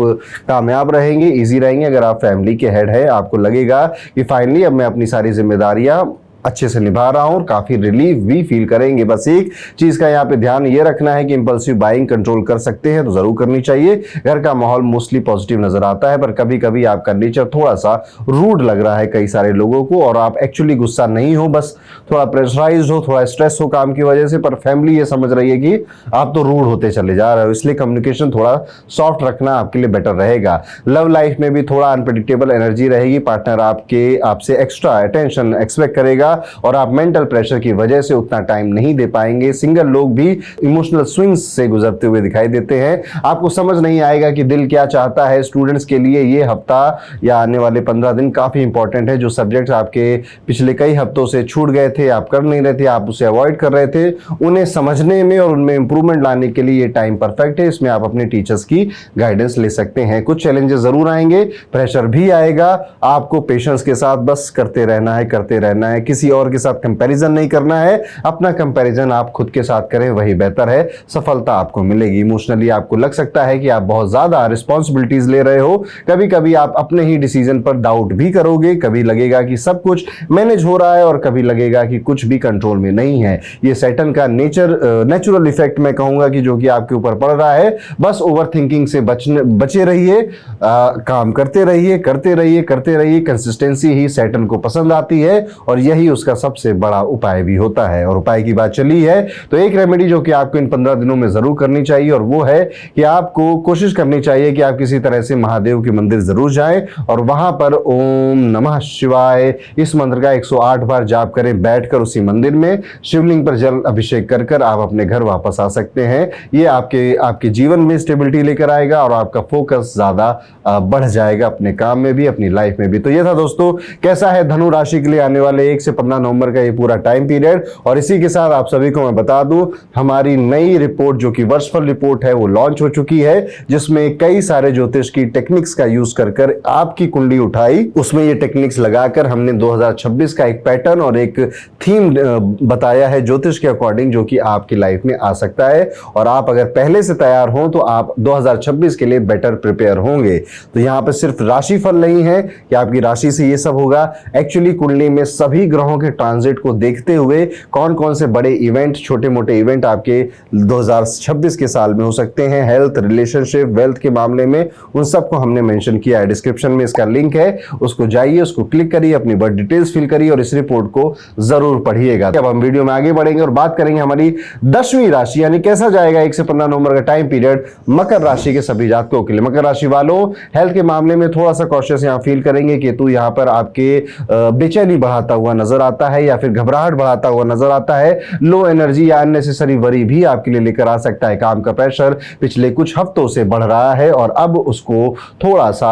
कामयाब रहेंगे, इजी रहेंगे। अगर आप फैमिली के हेड है, आपको लगेगा कि फाइनली अब मैं अपनी सारी जिम्मेदारियां अच्छे से निभा रहा हूं और काफी रिलीफ भी फील करेंगे। बस एक चीज का यहाँ पे ध्यान ये रखना है कि इंपल्सिव बाइंग कंट्रोल कर सकते हैं तो जरूर करनी चाहिए। घर का माहौल मोस्टली पॉजिटिव नजर आता है, पर कभी कभी आपका नेचर थोड़ा सा रूड लग रहा है कई सारे लोगों को, और आप एक्चुअली गुस्सा नहीं हो, बस थोड़ा प्रेशराइज हो, थोड़ा स्ट्रेस हो काम की वजह से, पर फैमिली ये समझ रही है कि आप तो रूड होते चले जा रहे हो। इसलिए कम्युनिकेशन थोड़ा सॉफ्ट रखना आपके लिए बेटर रहेगा। लव लाइफ में भी थोड़ा अनप्रेडिक्टेबल एनर्जी रहेगी। पार्टनर आपसे एक्स्ट्रा अटेंशन एक्सपेक्ट करेगा और आप मेंटल प्रेशर की वजह से उतना टाइम नहीं दे पाएंगे। सिंगल लोग भी इमोशनल स्विंग्स से गुजरते हुए दिखाई देते हैं। आपको समझ नहीं आएगा कि दिल क्या चाहता है। स्टूडेंट्स के लिए ये हफ्ता या आने वाले 15 दिन काफी इंपॉर्टेंट है। जो सब्जेक्ट्स आपके पिछले कई हफ्तों से छूट गए थे, आप कर नहीं रहे थे, आप उसे अवॉइड कर रहे थे, उन्हें समझने में और उनमें इंप्रूवमेंट लाने के लिए ये टाइम परफेक्ट है। इसमें आप अपने टीचर्स की गाइडेंस ले सकते हैं। कुछ चैलेंजेस जरूर आएंगे, प्रेशर भी आएगा, आपको पेशेंस के साथ बस करते रहना है, किसी और के साथ कंपैरिजन नहीं करना है। अपना कंपैरिजन आप खुद के साथ करें, वही बेहतर है, सफलता आपको मिलेगी। इमोशनली आपको लग सकता है कि आप बहुत ज्यादा रिस्पॉन्सिबिलिटीज ले रहे हो। कभी कभी आप अपने ही डिसीजन पर डाउट भी करोगे, कभी लगेगा कि सब कुछ मैनेज हो रहा है और कभी लगेगा कि कुछ भी कंट्रोल में नहीं है। ये सैटर्न का नेचुरल इफेक्ट मैं कहूंगा कि जो कि आपके ऊपर पड़ रहा है। बस ओवर थिंकिंग से बचे रहिए, काम करते रहिए। कंसिस्टेंसी ही सैटर्न को पसंद आती है और यही उसका सबसे बड़ा उपाय भी होता है। और उपाय की बात चली है तो एक रेमेडी जो कि आपको इन 15 दिनों में जरूर करनी चाहिए, और वो है कि आपको कोशिश करनी चाहिए कि आप किसी तरह से महादेव के मंदिर जरूर जाएं और वहां पर ओम नमः शिवाय इस मंत्र का 108 बार जाप करें बैठकर उसी मंदिर में। शिवलिंग पर जल अभिषेक कर आप अपने घर वापस आ सकते हैं। ये आपके जीवन में स्टेबिलिटी लेकर आएगा और आपका फोकस ज्यादा बढ़ जाएगा अपने काम में भी, अपनी लाइफ में भी। तो ये था दोस्तों, कैसा है धनु राशि के लिए आने वाले 1 से 15 नवंबर का ये पूरा टाइम पीरियड। और इसी के साथ आप सभी को मैं बता दूं, हमारी नई रिपोर्ट जो कि वर्षफल रिपोर्ट है वो लॉन्च हो चुकी है, जिसमें कई सारे ज्योतिष की टेक्निक्स का यूज कर आपकी कुंडली उठाई, उसमें ये टेक्निक्स लगाकर हमने 2026 का एक पैटर्न और एक थीम बताया है ज्योतिष के अकॉर्डिंग, जो कि आपकी लाइफ में आ सकता है। और आप अगर पहले से तैयार हो तो आप 2026 के लिए बेटर प्रिपेयर होंगे। तो यहाँ पे सिर्फ राशिफल नहीं है कि आपकी राशि से ये सब होगा, एक्चुअली कुंडली में सभी ग्रहों के ट्रांजिट को देखते हुए कौन कौन से बड़े इवेंट, छोटे मोटे इवेंट आपके 2026 के साल में हो सकते हैं, हेल्थ, रिलेशनशिप, वेल्थ के मामले में, उन सबको हमने मेंशन किया है। डिस्क्रिप्शन में इसका लिंक है, उसको जाइए, उसको क्लिक करिए, अपनी बर्थ डिटेल्स फिल करिए और इस रिपोर्ट को जरूर पढ़िएगा। अब हम वीडियो में आगे बढ़ेंगे और बात करेंगे हमारी 10वीं राशि, यानी कैसा जाएगा 1 से 15 नवंबर का टाइम पीरियड मकर राशि के सभी जातकों के लिए। मकर राशि वालों, हेल्थ के मामले में थोड़ा सा कॉशियस यहाँ फील करेंगे। केतु यहाँ पर आपके बेचैनी बढ़ाता हुआ नजर आता है या फिर घबराहट बढ़ाता हुआ नजर आता है। लो एनर्जी या अननेसेसरी वरी भी आपके लिए लेकर आ सकता है। काम का प्रेशर पिछले कुछ हफ्तों से बढ़ रहा है और अब उसको थोड़ा सा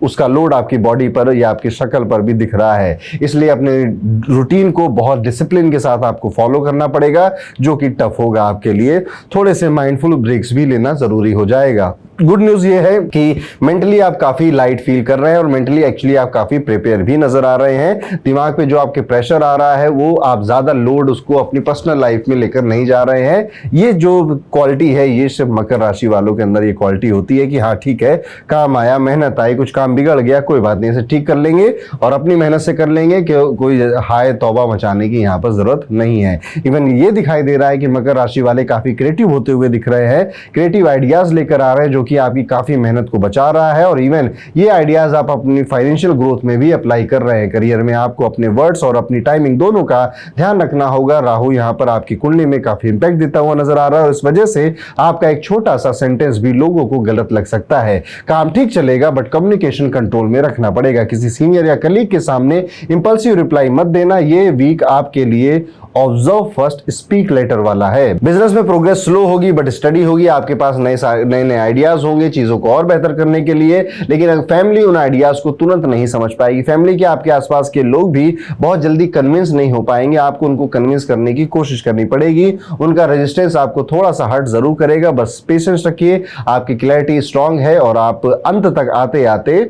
उसका लोड आपकी बॉडी पर या आपकी शक्ल पर भी दिख रहा है। इसलिए अपने रूटीन को बहुत डिसिप्लिन के साथ आपको फॉलो करना पड़ेगा, जो कि टफ होगा आपके लिए। थोड़े से माइंडफुल ब्रेक्स भी लेना जरूरी हो जाएगा। गुड न्यूज ये है कि मेंटली आप काफी लाइट फील कर रहे हैं और मेंटली एक्चुअली आप काफी प्रिपेयर भी नजर आ रहे हैं। दिमाग पे जो आपके प्रेशर आ रहा है वो आप ज्यादा लोड उसको अपनी पर्सनल लाइफ में लेकर नहीं जा रहे हैं। ये जो क्वालिटी है ये सिर्फ मकर राशि वालों के अंदर ये क्वालिटी होती है कि हाँ ठीक है, काम आया, मेहनत आई, कुछ काम बिगड़ गया, कोई बात नहीं, इसे ठीक कर लेंगे और अपनी मेहनत से कर लेंगे, कि कोई हाय तौबा मचाने की यहाँ पर जरूरत नहीं है। इवन ये दिखाई दे रहा है कि मकर राशि वाले काफी क्रिएटिव होते हुए दिख रहे हैं, क्रिएटिव आइडियाज लेकर आ रहे हैं, जो कि आपकी काफी मेहनत को बचा रहा है। और इवन ये आइडियाज आप अपनी फाइनेंशियल ग्रोथ में भी अप्लाई कर रहे हैं। करियर में आपको अपने वर्ड्स और अपनी टाइमिंग दोनों का ध्यान रखना होगा। राहु यहाँ पर आपकी कुंडली में काफी इंपैक्ट देता हुआ नजर आ रहा है और इस वजह से आपका एक छोटा सा सेंटेंस भी लोगों को गलत लग सकता है। काम ठीक चलेगा बट कम्युनिकेशन कंट्रोल में रखना पड़ेगा। किसी सीनियर या कलीग के सामने इंपल्सिव रिप्लाई मत देना। ये वीक आपके लिए ऑब्जर्व फर्स्ट स्पीक लेटर वाला है। बिजनेस में प्रोग्रेस स्लो होगी बट स्टडी होगी। आपके पास नए आइडियाज होंगे चीजों को और बेहतर करने के लिए, लेकिन फैमिली उन आइडियाज को तुरंत नहीं समझ पाएगी। फैमिली के आपके आसपास के लोग भी बहुत जल्दी कन्विंस नहीं हो पाएंगे। आपको उनको कन्विंस करने की कोशिश करनी पड़ेगी। उनका रेजिस्टेंस आपको थोड़ा सा हर्ट जरूर करेगा। बस पेशेंस रखिए, आपकी क्लैरिटी स्ट्रांग है और आप अंत तक आते आते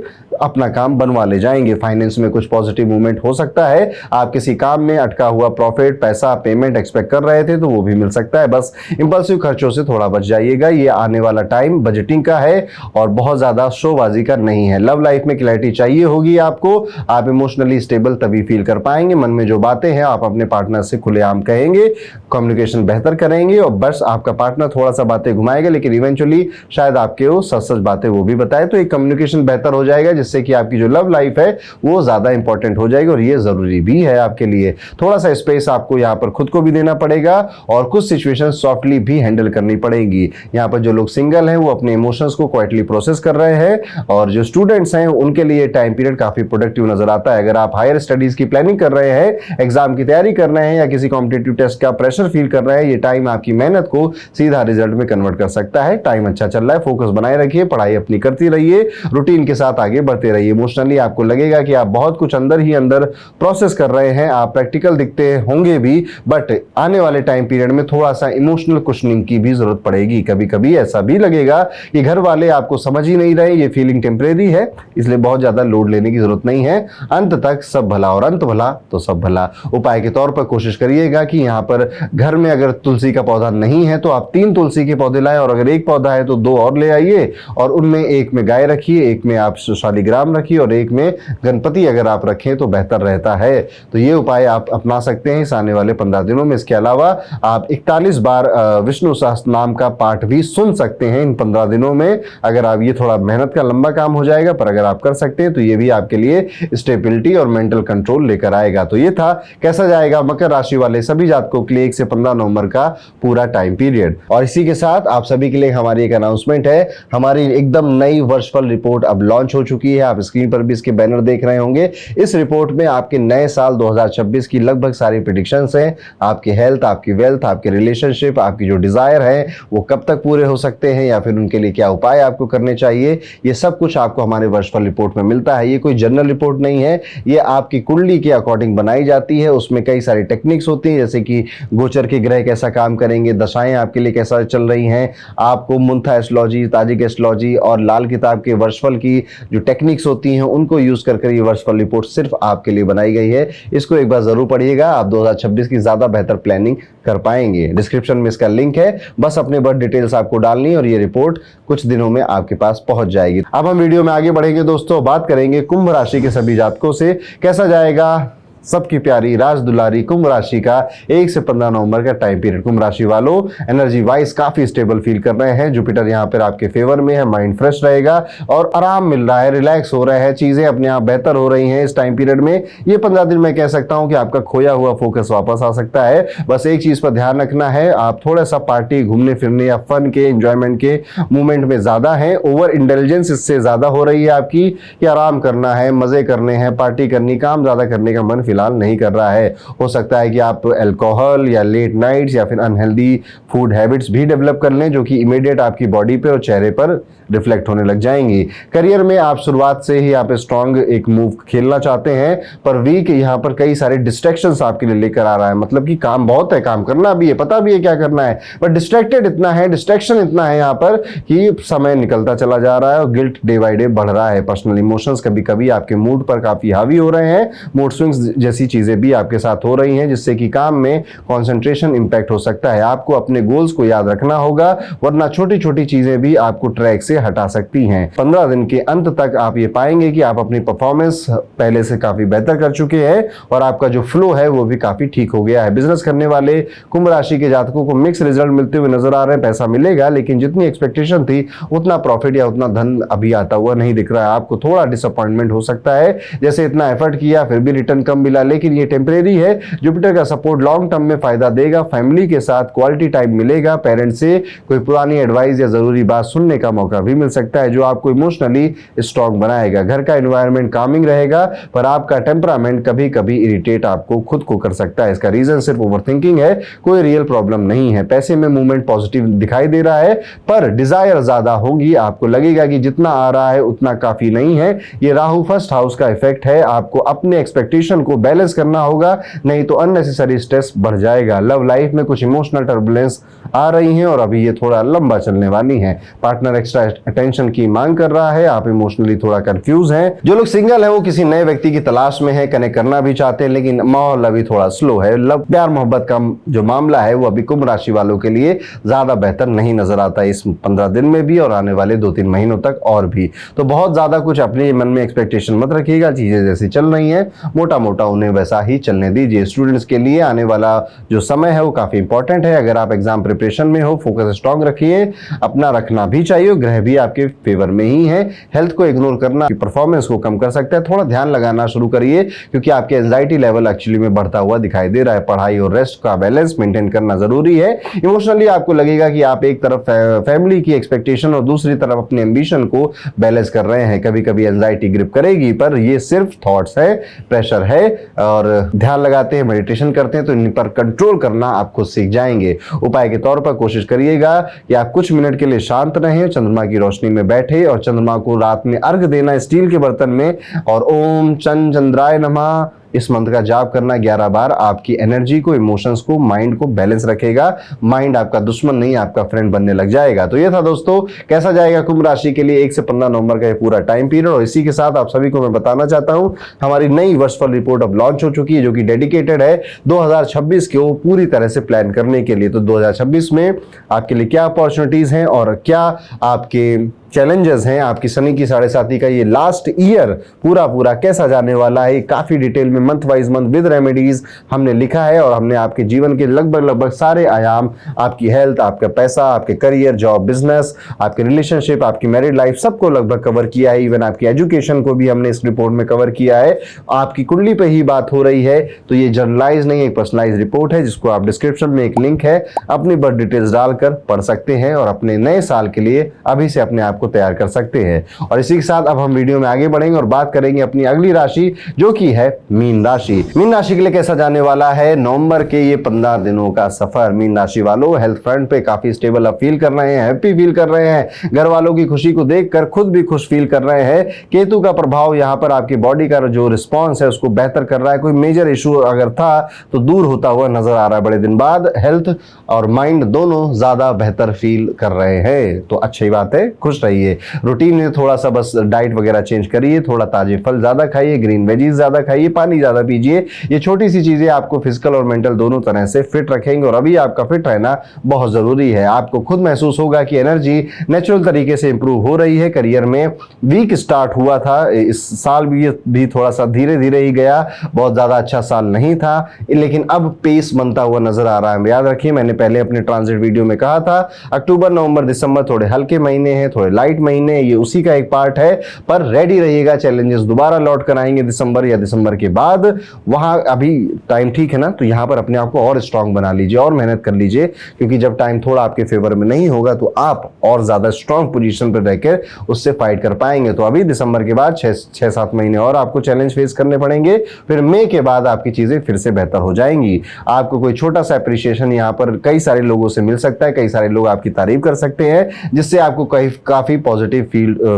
अपना काम बनवा ले जाएंगे। फाइनेंस में कुछ पॉजिटिव मूवमेंट हो सकता है, आप किसी काम में अटका हुआ प्रॉफिट, पैसा, पेमेंट एक्सपेक्ट कर रहे थे तो वो भी मिल सकता है। बस इंपल्सिव खर्चों से थोड़ा बच जाइएगा। ये आने वाला टाइम बजटिंग का है और बहुत ज्यादा शोबाजी का नहीं है। लव लाइफ में क्लैरिटी चाहिए होगी आपको। आप इमोशनली स्टेबल तभी फील कर पाएंगे। मन में जो बातें हैं आप अपने पार्टनर से खुलेआम कहेंगे, कम्युनिकेशन बेहतर करेंगे और बस आपका पार्टनर थोड़ा सा बातें घुमाएगा लेकिन इवेंचुअली शायद आपके वो सच सच बातें वो भी बताए, तो एक कम्युनिकेशन बेहतर हो जाएगा जिससे कि आपकी जो लव लाइफ है वो ज्यादा इंपॉर्टेंट हो जाएगी और ये जरूरी भी है आपके लिए। थोड़ा सा स्पेस आपको यहाँ पर खुद को भी देना पड़ेगा और कुछ सिचुएशन सॉफ्टली भी हैंडल करनी पड़ेगी। यहाँ पर जो लोग सिंगल हैं वो अपने इमोशंस को क्वाइटली प्रोसेस कर रहे हैं और जो स्टूडेंट्स हैं उनके लिए टाइम पीरियड काफी प्रोडक्टिव नजर आता है। अगर आप हायर स्टडीज की प्लानिंग कर रहे हैं, एग्जाम की तैयारी कर रहे हैं या किसी कॉम्पिटिटिव टेस्ट का प्रेशर फील कर रहे हैं, ये टाइम आपकी मेहनत को सीधा रिजल्ट में कन्वर्ट कर सकता है। टाइम अच्छा चल रहा है, फोकस बनाए रखिए, पढ़ाई अपनी करती रहिए, रूटीन के साथ आगे बढ़ते रहिए। इमोशनली आपको लगेगा कि आप बहुत कुछ अंदर ही अंदर प्रोसेस कर रहे हैं, आप प्रैक्टिकल दिखते होंगे भी, बट आने वाले टाइम पीरियड में थोड़ा सा इमोशनल कुशनिंग की भी जरूरत पड़ेगी। कभी कभी ऐसा भी लगेगा कि घर वाले आपको समझ ही नहीं रहे, ये फीलिंग टेम्परेरी है, इसलिए बहुत ज्यादा लोड लेने की जरूरत नहीं है। अंत तक सब भला और अंत भला तो सब भला। उपाय के तौर पर कोशिश करिएगा कि यहाँ पर घर में अगर तुलसी का पौधा नहीं है तो आप 3 तुलसी के पौधे लाएं और अगर एक पौधा है तो 2 और ले आइए और उनमें एक में गाय रखिए, एक में आप शालिग्राम रखिए और एक में गणपति अगर आप रखें तो बेहतर रहता है। तो ये उपाय आप अपना सकते हैं इस आने वाले 15 दिनों में। इसके अलावा आप 41 बार विष्णु सहस्त्र नाम का पाठ भी सुन सकते हैं इन 15 दिनों में। अगर आप, ये थोड़ा मेहनत का लंबा काम हो जाएगा पर अगर आप कर सकते हैं तो ये भी आपके लिए स्टेबिलिटी और मेंटल कंट्रोल लेकर आएगा। तो ये था कैसा जाएगा मकर राशि वाले सभी जातकों के लिए 1 से 15 नवंबर का पूरा टाइम पीरियड। और इसी के साथ आप सभी के लिए हमारी एक अनाउंसमेंट है, हमारी एकदम नई वर्षफल रिपोर्ट अब लॉन्च हो चुकी है। आप स्क्रीन पर भी इसके बैनर देख रहे होंगे। इस रिपोर्ट में आपके नए साल 2026 की लगभग सारी प्रेडिक्शंस हैं। आपकी हेल्थ, आपकी वेल्थ, आपके रिलेशनशिप, आपकी जो डिजायर है वो कब तक पूरे हो सकते हैं या फिर उनके लिए क्या उपाय आपको करने चाहिए, ये सब कुछ आपको हमारे वर्षफल रिपोर्ट में मिलता है। ये कोई जनरल रिपोर्ट नहीं है, ये आपकी कुंडली के अकॉर्डिंग बनाई जाती है। उसमें कई सारी टेक्निक्स होती हैं जैसे कि गोचर के ग्रह कैसा काम करेंगे, दशाएं आपके लिए कैसा चल रही हैं, आपको मुंथा एस्ट्रोलॉजी, ताजिक एस्ट्रोलॉजी और लाल किताब के वर्षफल की जो टेक्निक्स होती हैं उनको यूज करके ये वर्षफल रिपोर्ट सिर्फ आपके लिए बनाई गई है। इसको एक बार जरूर पढ़िएगा, आप 2026 की ज्यादा बेहतर प्लानिंग कर पाएंगे। डिस्क्रिप्शन में इसका लिंक है, बस अपने बर्थ डिटेल्स आपको डालनी और ये रिपोर्ट कुछ दिनों में आपके पास पहुंच जाएगी। अब हम वीडियो में आगे बढ़ेंगे दोस्तों, बात करेंगे कुंभ राशि के सभी जातकों से कैसा जाएगा सबकी प्यारी राज दुलारी कुंभ राशि का 1 से 15 नवंबर का टाइम पीरियड। कुंभ राशि वालों एनर्जी वाइज काफी स्टेबल फील कर रहे हैं। जुपिटर यहाँ पर आपके फेवर में है, माइंड फ्रेश रहेगा और आराम मिल रहा है, रिलैक्स हो रहे हैं, चीजें अपने आप बेहतर हो रही हैं इस टाइम पीरियड में। ये 15 दिन मैं कह सकता हूं कि आपका खोया हुआ फोकस वापस आ सकता है। बस एक चीज पर ध्यान रखना है, आप थोड़ा सा पार्टी, घूमने फिरने या फन के, एंजॉयमेंट के मूवमेंट में ज्यादा है। ओवर इंटेलिजेंस इससे ज्यादा हो रही है आपकी कि आराम करना है, मजे करने हैं, पार्टी करनी, काम ज्यादा करने का मन फिलहाल नहीं कर रहा है। हो सकता है कि आप अल्कोहल या लेट नाइट्स या फिर अनहेल्दी फूड हैबिट्स भी डेवलप कर लें जो कि इमीडिएट आपकी बॉडी पे और चेहरे पर रिफ्लेक्ट होने लग जाएंगी। करियर में आप शुरुआत से ही आप स्ट्रॉन्ग एक मूव खेलना चाहते हैं पर वीक यहाँ पर कई सारे डिस्ट्रैक्शंस आपके लिए लेकर आ रहा है। मतलब कि काम बहुत है, काम करना भी है, पता भी है क्या करना है, बट डिस्ट्रैक्टेड इतना है, डिस्ट्रैक्शन इतना है यहाँ पर कि समय निकलता चला जा रहा है और गिल्ट डे बाय डे बढ़ रहा है। पर्सनल इमोशंस कभी कभी आपके मूड पर काफी हावी हो रहे हैं। मूड स्विंग्स जैसी चीजें भी आपके साथ हो रही हैं जिससे कि काम में कंसंट्रेशन इंपैक्ट हो सकता है। आपको अपने गोल्स को याद रखना होगा वरना छोटी छोटी चीजें भी आपको ट्रैक से हटा सकती हैं। 15 दिन के अंत तक आप ये पाएंगे कि आप अपनी परफॉर्मेंस पहले से काफी बेहतर कर चुके हैं और आपका जो फ्लो है वो भी काफी ठीक हो गया है। बिजनेस करने वाले कुंभ राशि के जातकों को मिक्स रिजल्ट मिलते हुए नजर आ रहे हैं। पैसा मिलेगा लेकिन जितनी एक्सपेक्टेशन थी उतना प्रॉफिट या उतना धन अभी आता हुआ नहीं दिख रहा है। आपको थोड़ा डिसअपॉइंटमेंट हो सकता है, जैसे इतना एफर्ट किया फिर भी रिटर्न कम मिला, लेकिन ये टेम्परेरी है। जुपिटर का सपोर्ट लॉन्ग टर्म में फायदा देगा। फैमिली के साथ क्वालिटी टाइम मिलेगा। पेरेंट्स से कोई पुरानी एडवाइस या जरूरी बात सुनने का मौका भी मिल सकता है जो आपको इमोशनली स्ट्रॉन्ग बनाएगा। घर का एनवायरनमेंट कामिंग रहेगा पर आपका टेम्परामेंट कभी कभी इरिटेट आपको खुद को कर सकता है। इसका रीजन सिर्फ ओवरथिंकिंग है, कोई रियल प्रॉब्लम नहीं है। पैसे में मूवमेंट पॉजिटिव दिखाई दे रहा है पर डिजायर ज्यादा होगी। आपको लगेगा कि जितना आ रहा है उतना काफी नहीं है। ये राहु फर्स्ट हाउस का इफेक्ट है। आपको अपने एक्सपेक्टेशन को बैलेंस करना होगा, नहीं तो अननेसेसरी स्ट्रेस बढ़ जाएगा। लव लाइफ में कुछ इमोशनल टर्बुलेंस आ रही हैं और अभी ये थोड़ा लंबा चलने वाली हैं। पार्टनर एक्स्ट्रा अटेंशन की मांग कर रहा है, आप इमोशनली थोड़ा कंफ्यूज हैं। जो लोग सिंगल है वो किसी नए व्यक्ति की तलाश में है, कनेक्ट करना भी चाहते हैं, लेकिन माहौल अभी थोड़ा स्लो है। लव प्यार मोहब्बत का जो मामला है वो अभी कुंभ राशि वालों के लिए ज्यादा बेहतर नहीं नजर आता इस 15 दिन में भी और आने वाले 2-3 महीनों तक और भी। तो बहुत ज्यादा कुछ अपने मन में एक्सपेक्टेशन मत रखिएगा, चीजें जैसी चल रही हैं मोटा मोटा उन्हें वैसा ही चलने दीजिए। स्टूडेंट्स के लिए आने वाला जो समय है वो काफी इंपॉर्टेंट है। अगर आप एग्जाम प्रिपरेशन में हो, फोकस स्ट्रांग रखिए, अपना रखना भी चाहिए। ग्रह भी आपके फेवर में ही है। हेल्थ को इग्नोर करना परफॉर्मेंस को कम कर सकता है, थोड़ा ध्यान लगाना शुरू करिए क्योंकि आपके एंजाइटी लेवल एक्चुअली में बढ़ता हुआ दिखाई दे रहा है। पढ़ाई और रेस्ट का बैलेंस मेंटेन करना जरूरी है। इमोशनली आपको लगेगा कि आप एक तरफ फैमिली की एक्सपेक्टेशन और दूसरी तरफ अपने एम्बिशन को बैलेंस कर रहे हैं। कभी कभी एंजाइटी ग्रिप करेगी, पर ये सिर्फ थॉट्स है, प्रेशर है, और ध्यान लगाते हैं, मेडिटेशन करते हैं तो इन पर कंट्रोल करना आप खुद सीख जाएंगे। उपाय के तौर पर कोशिश करिएगा कि आप कुछ मिनट के लिए शांत रहें, चंद्रमा की रोशनी में बैठे और चंद्रमा को रात में अर्घ देना स्टील के बर्तन में, और ओम चंद्राय नमः इस मंत्र का जाप करना 11 बार आपकी एनर्जी को, इमोशंस को, माइंड को बैलेंस रखेगा। माइंड आपका दुश्मन नहीं, आपका फ्रेंड बनने लग जाएगा। तो ये था दोस्तों, कैसा जाएगा कुंभ राशि के लिए 1 से 15 नवंबर का ये पूरा टाइम पीरियड। और इसी के साथ आप सभी को मैं बताना चाहता हूं हमारी नई वर्षफल रिपोर्ट अब लॉन्च हो चुकी है, जो कि डेडिकेटेड है 2026 को पूरी तरह से प्लान करने के लिए। तो 2026 में आपके लिए क्या अपॉर्चुनिटीज हैं और क्या आपके चैलेंजेस हैं, आपकी शनि की 7.5 का ये लास्ट ईयर पूरा कैसा जाने वाला है, काफी डिटेल में month wise month with remedies हमने लिखा है। और हमने आपके जीवन के लगभग सारे आयाम, आपकी हेल्थ, आपका पैसा, आपके करियर, जॉब, बिजनेस, आपके रिलेशनशिप, आपकी मैरिड लाइफ, सबको लगभग कवर किया है। इवन आपकी एजुकेशन को भी हमने इस रिपोर्ट में कवर किया है। आपकी कुंडली पे ही बात हो रही है, तो ये जर्नलाइज नहीं, एक पर्सनलाइज रिपोर्ट है जिसको आप डिस्क्रिप्शन में एक लिंक है, अपनी बर्थ डिटेल्स डालकर पढ़ सकते हैं और अपने नए साल के लिए अभी से अपने आप को तैयार कर सकते हैं। और इसी के साथ अब हम वीडियो में आगे बढ़ेंगे और बात करेंगे अपनी अगली राशि, जो कि है मीन राशि। मीन राशि के लिए कैसा जाने वाला है नवंबर के ये 15 दिनों का सफर। मीन राशि वालों हेल्थ फ्रंट पे काफी स्टेबल अब फील कर रहे हैं, हैप्पी फील कर रहे हैं, घर वालों की खुशी को देखकर खुद भी खुश फील कर रहे हैं। केतु का प्रभाव यहाँ पर आपकी बॉडी का जो रिस्पॉन्स है उसको बेहतर कर रहा है। कोई मेजर इशू अगर था तो दूर होता हुआ नजर आ रहा है बड़े दिन बाद। हेल्थ और माइंड दोनों ज्यादा बेहतर फील कर रहे हैं, तो अच्छी बात है, खुश रहिए। रूटीन में थोड़ा सा बस डाइट वगैरह चेंज करिए, थोड़ा ताजे फल ज्यादा खाइए, ग्रीन वेजीज ज्यादा खाइए, पानी ज्यादा पीजिए। ये छोटी सी चीजें आपको फिजिकल और मेंटल दोनों तरह से फिट रखेंगे। और अभी आपका फिट रहना बहुत जरूरी है। आपको खुद महसूस होगा कि एनर्जी नेचुरल तरीके से इंप्रूव हो रही है। करियर में वीक स्टार्ट हुआ था, इस साल भी थोड़ा सा धीरे धीरे ही गया, बहुत ज्यादा अच्छा साल नहीं था, लेकिन अब पेस बनता हुआ नजर आ रहा है। याद रखिए, मैंने पहले अपने ट्रांजिट वीडियो में कहा था अक्टूबर, नवंबर, दिसंबर थोड़े हल्के महीने हैं, थोड़े लाइट महीने, ये उसी का एक पार्ट है। पर रेडी रहिएगा, चैलेंजेस दोबारा लौट कर आएंगे दिसंबर या दिसंबर के बाद। वहां अभी टाइम ठीक है ना, तो यहां पर अपने आप को और स्ट्रांग बना लीजिए और मेहनत कर लीजिए, क्योंकि जब टाइम थोड़ा आपके फेवर में नहीं होगा तो आप और ज्यादा स्ट्रांग पोजीशन पर रहकर उससे फाइट कर पाएंगे। तो अभी दिसंबर के बाद 6-7 महीने और आपको चैलेंज फेस करने पड़ेंगे, फिर मई के बाद आपकी चीजें फिर से बेहतर हो जाएंगी। आपको कोई छोटा सा अप्रिशिएशन यहाँ पर कई सारे लोगों से मिल सकता है, कई सारे लोग आपकी तारीफ कर सकते हैं, जिससे आपको काफी पॉजिटिव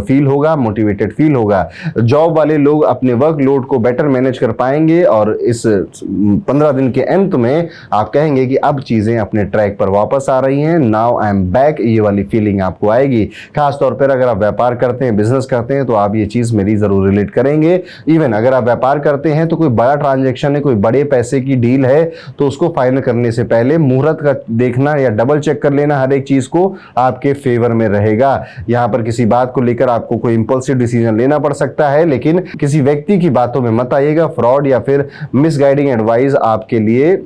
फील होगा, मोटिवेटेड फील होगा। जॉब वाले लोग अपने वर्क लोड को बेटर मैनेज कर पाएंगे और इस 15 दिन के अंत में आप कहेंगे कि अब चीजें अपने ट्रैक पर वापस आ रही हैं, नाउ आई एम बैक, ये वाली फीलिंग आपको आएगी। खास तौर पर अगर आप व्यापार करते हैं, बिजनेस करते हैं, तो आप ये चीज मेरी जरूर रिलेट करेंगे। इवन अगर आप व्यापार करते हैं तो कोई बड़ा ट्रांजेक्शन है, कोई बड़े पैसे की डील है, तो उसको फाइनल करने से पहले मुहूर्त का देखना या डबल चेक कर लेना, हर एक चीज को आपके फेवर में रहेगा। यहां पर किसी बात को लेकर आपको कोई इंपल्सिव डिसीजन लेना पड़ सकता है, लेकिन किसी व्यक्ति की बातों में मत आइएगा। फ्रॉड या फिर मिसगाइडिंग एडवाइस आपके लिए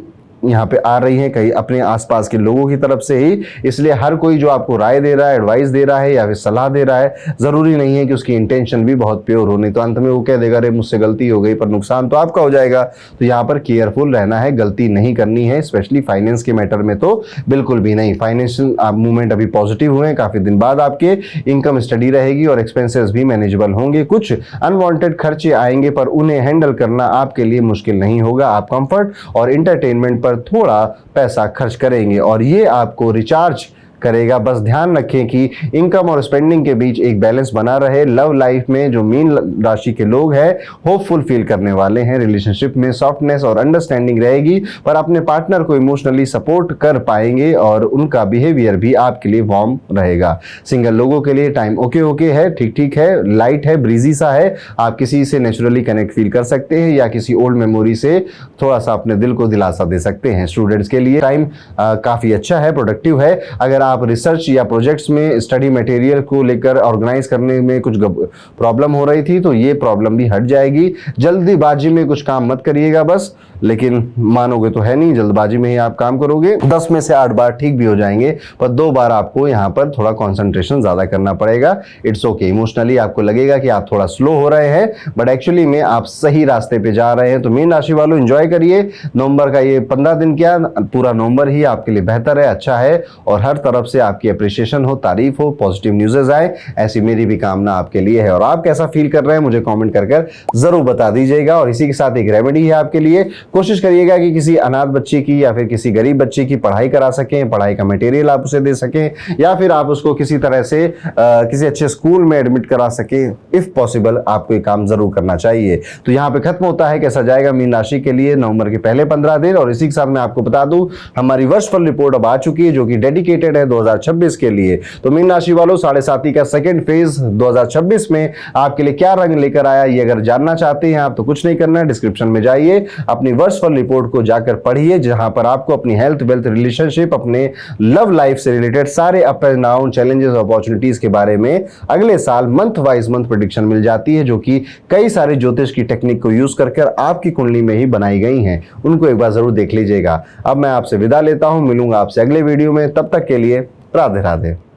यहाँ पे आ रही है, कहीं अपने आसपास के लोगों की तरफ से ही। इसलिए हर कोई जो आपको राय दे रहा है, एडवाइस दे रहा है या फिर सलाह दे रहा है, जरूरी नहीं है कि उसकी इंटेंशन भी बहुत प्योर हो, नहीं तो अंत में वो कह देगा अरे मुझसे गलती हो गई, पर नुकसान तो आपका हो जाएगा। तो यहाँ पर केयरफुल रहना है, गलती नहीं करनी है, स्पेशली फाइनेंस के मैटर में तो बिल्कुल भी नहीं। फाइनेंशियल मूवमेंट अभी पॉजिटिव हुए हैं, काफी दिन बाद आपके इनकम स्टडी रहेगी और एक्सपेंसेस भी मैनेजेबल होंगे। कुछ अनवांटेड खर्चे आएंगे, पर उन्हें हैंडल करना आपके लिए मुश्किल नहीं होगा। आप कंफर्ट और इंटरटेनमेंट पर थोड़ा पैसा खर्च करेंगे और ये आपको रिचार्ज करेगा। बस ध्यान रखें कि इनकम और स्पेंडिंग के बीच एक बैलेंस बना रहे। लव लाइफ में जो मीन राशि के लोग हैं होपफुल फील करने वाले हैं। रिलेशनशिप में सॉफ्टनेस और अंडरस्टैंडिंग रहेगी, पर अपने पार्टनर को इमोशनली सपोर्ट कर पाएंगे और उनका बिहेवियर भी आपके लिए वार्म रहेगा। सिंगल लोगों के लिए टाइम ओके ओके है, ठीक ठीक है, लाइट है, ब्रीजी सा है। आप किसी से नेचुरली कनेक्ट फील कर सकते हैं या किसी ओल्ड मेमोरी से थोड़ा सा अपने दिल को दिलासा दे सकते हैं। स्टूडेंट्स के लिए टाइम काफी अच्छा है, प्रोडक्टिव है। अगर आप रिसर्च या प्रोजेक्ट्स में स्टडी मटेरियल को लेकर ऑर्गेनाइज करने में कुछ प्रॉब्लम हो रही थी तो ये प्रॉब्लम भी हट जाएगी। जल्दीबाजी में कुछ काम मत करिएगा बस, लेकिन मानोगे तो है नहीं, जल्दबाजी में ही आप काम करोगे। 10 में से 8 बार ठीक भी हो जाएंगे, पर 2 बार आपको यहाँ पर थोड़ा कंसंट्रेशन ज्यादा करना पड़ेगा। इट्स ओके, इमोशनली आपको लगेगा कि आप थोड़ा स्लो हो रहे हैं, बट एक्चुअली में आप सही रास्ते पे जा रहे हैं। तो मीन राशि वालों एंजॉय करिए नवंबर का ये 15 दिन, क्या पूरा नवंबर ही आपके लिए बेहतर है, अच्छा है, और हर तरफ से आपकी अप्रिशिएशन हो, तारीफ हो, पॉजिटिव न्यूज़ेस आए, ऐसी मेरी भी कामना आपके लिए है। और आप कैसा फील कर रहे हैं मुझे कॉमेंट कर जरूर बता दीजिएगा। और इसी के साथ एक रेमेडी है आपके लिए, कोशिश करिएगा कि किसी अनाथ बच्चे की या फिर किसी गरीब बच्चे की पढ़ाई करा सकें, पढ़ाई का मटेरियल आप उसे दे सकें, या फिर आप उसको किसी तरह से किसी अच्छे स्कूल में एडमिट करा सकें। इफ पॉसिबल आपको ये काम जरूर करना चाहिए। तो यहाँ पे खत्म होता है कैसा जाएगा मीन राशि के लिए नवंबर के पहले 15 दिन। और इसी के साथ मैं आपको बता दूं हमारी वर्षफल रिपोर्ट अब आ चुकी है जो कि डेडिकेटेड है 2026 के लिए। तो मीन राशि वालों 7.5 का सेकंड फेज 2026 में आपके लिए क्या रंग लेकर आया, ये अगर जानना चाहते हैं आप तो कुछ नहीं करना है, डिस्क्रिप्शन में जाइए, अपनी वर्षफल रिपोर्ट को जाकर पढ़िए, जहां पर आपको अपनी हेल्थ, वेल्थ, रिलेशनशिप, अपने लव लाइफ से रिलेटेड सारे up and down, challenges, opportunities के बारे में अगले साल मंथ वाइज मंथ प्रेडिक्शन मिल जाती है, जो कि कई सारे ज्योतिष की टेक्निक को यूज कर आपकी कुंडली में ही बनाई गई हैं। उनको एक बार जरूर देख लीजिएगा। अब मैं आपसे विदा लेता हूं, मिलूंगा आपसे अगले वीडियो में, तब तक के लिए राधे राधे।